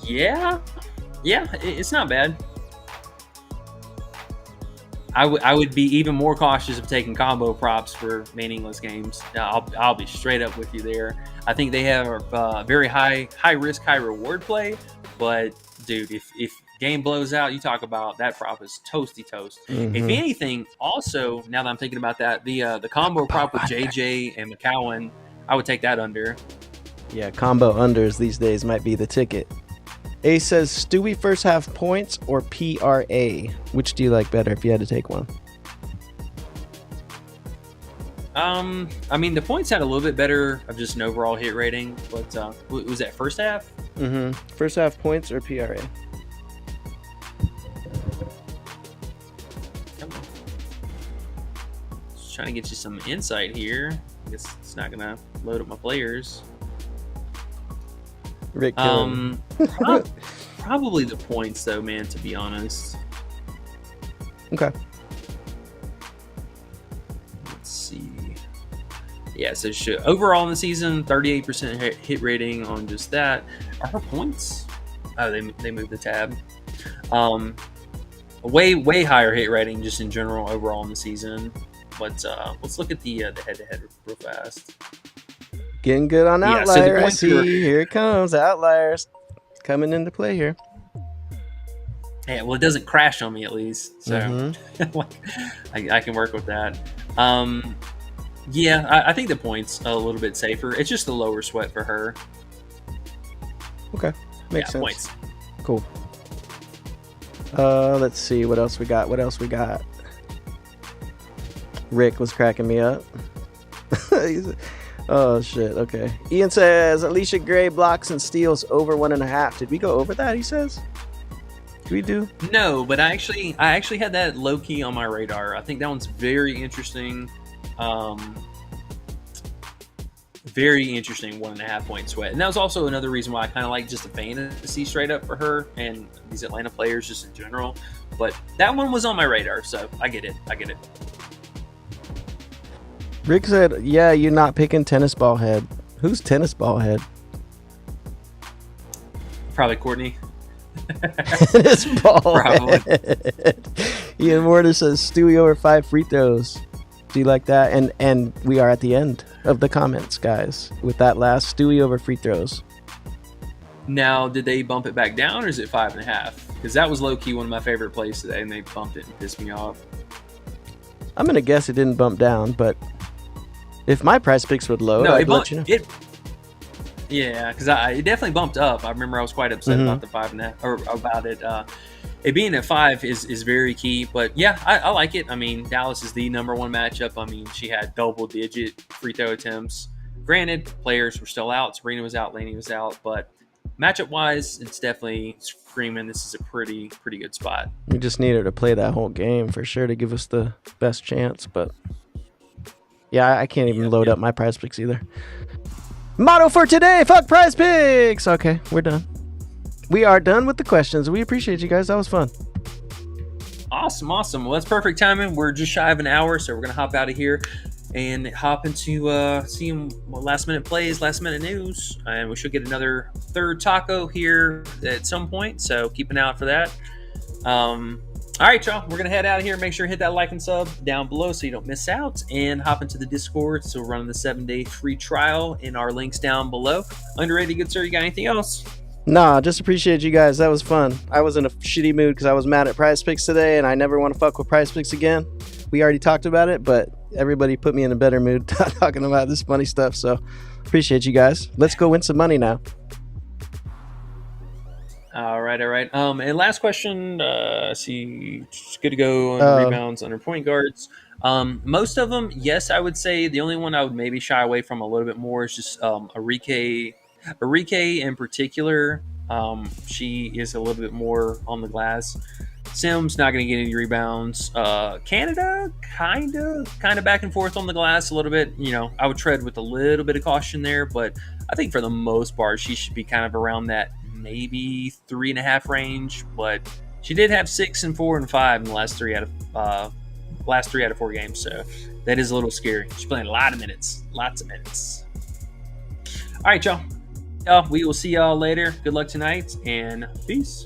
Yeah, it's not bad. I would be even more cautious of taking combo props for meaningless games. I'll be straight up with you there. I think they have very high risk, high reward play. But dude, if game blows out, you talk about that prop is toasty toast. Mm-hmm. If anything, also now that I'm thinking about that, the combo prop with JJ and McCowan, I would take that under. Yeah, combo unders these days might be the ticket. A says, Stewie first half points or PRA? Which do you like better if you had to take one? I mean, the points had a little bit better of just an overall hit rating, but was that first half? Mm-hmm. First half points or PRA? Just trying to get you some insight here. I guess it's not gonna load up my players. Rick, probably the points though, man, to be honest. Okay. Let's see. Yeah, so overall in the season, 38% hit rating on just that. Are her points? Oh, they moved the tab. Way higher hit rating just in general overall in the season. But let's look at the head-to-head real fast. Getting good on outlier. I see. Here it comes. Outliers coming into play here. Yeah, well, it doesn't crash on me at least, so I can work with that. Yeah, I think the points a little bit safer. It's just a lower sweat for her. Okay, makes sense. Points. Cool. Let's see what else we got. Rick was cracking me up. Oh shit. Okay. Ian says Alicia Gray blocks and steals over 1.5. Did we go over that? He says. Did we do? No, but I actually had that low key on my radar. I think that one's very interesting. Very interesting 1.5 point sweat, and that was also another reason why I kind of like just a fantasy straight up for her and these Atlanta players just in general. But that one was on my radar, so I get it. Rick said, yeah, you're not picking tennis ball head. Who's tennis ball head? Probably Courtney. This ball. Probably. Ian Warner says Stewie over 5 free throws. Do you like that? And we are at the end of the comments, guys, with that last Stewie over free throws. Now, did they bump it back down, or is it 5.5? Because that was low-key one of my favorite plays today, and they bumped it and pissed me off. I'm going to guess it didn't bump down, but if my PrizePicks would load, I'd let you know. Yeah, because it definitely bumped up. I remember I was quite upset about the 5.5, or about it. It being at 5 is very key. But yeah, I like it. I mean, Dallas is the number one matchup. I mean, she had double-digit free throw attempts. Granted, players were still out. Sabrina was out. Lainey was out. But matchup-wise, it's definitely screaming this is a pretty good spot. We just need her to play that whole game for sure to give us the best chance. But yeah, I can't even load up my PrizePicks either. Motto for today, fuck PrizePicks. Okay, we're done. We are done with the questions. We appreciate you guys. That was fun. Awesome. Well, that's perfect timing. We're just shy of an hour, so we're going to hop out of here and hop into seeing last minute plays, last minute news. And we should get another third taco here at some point, so keep an eye out for that. All right, y'all, we're going to head out of here. Make sure to hit that like and sub down below so you don't miss out, and hop into the Discord. So we're running the 7-day free trial in our links down below. Underrated, good sir, you got anything else? Nah, just appreciate you guys. That was fun. I was in a shitty mood because I was mad at PrizePicks today, and I never want to fuck with PrizePicks again. We already talked about it, but everybody put me in a better mood talking about this funny stuff. So appreciate you guys. Let's go win some money now. All right. And last question. See, it's good to go on rebounds, under point guards. Most of them, yes, I would say. The only one I would maybe shy away from a little bit more is just Arike. Arike in particular, she is a little bit more on the glass. Sims not going to get any rebounds. Canada, kind of back and forth on the glass a little bit. You know, I would tread with a little bit of caution there, but I think for the most part, she should be kind of around that maybe 3.5 range. But she did have 6 and 4 and 5 in the last 3 out of 4 games, so that is a little scary. She's playing a lot of minutes, lots of minutes. All right, y'all. We will see y'all later. Good luck tonight, and peace.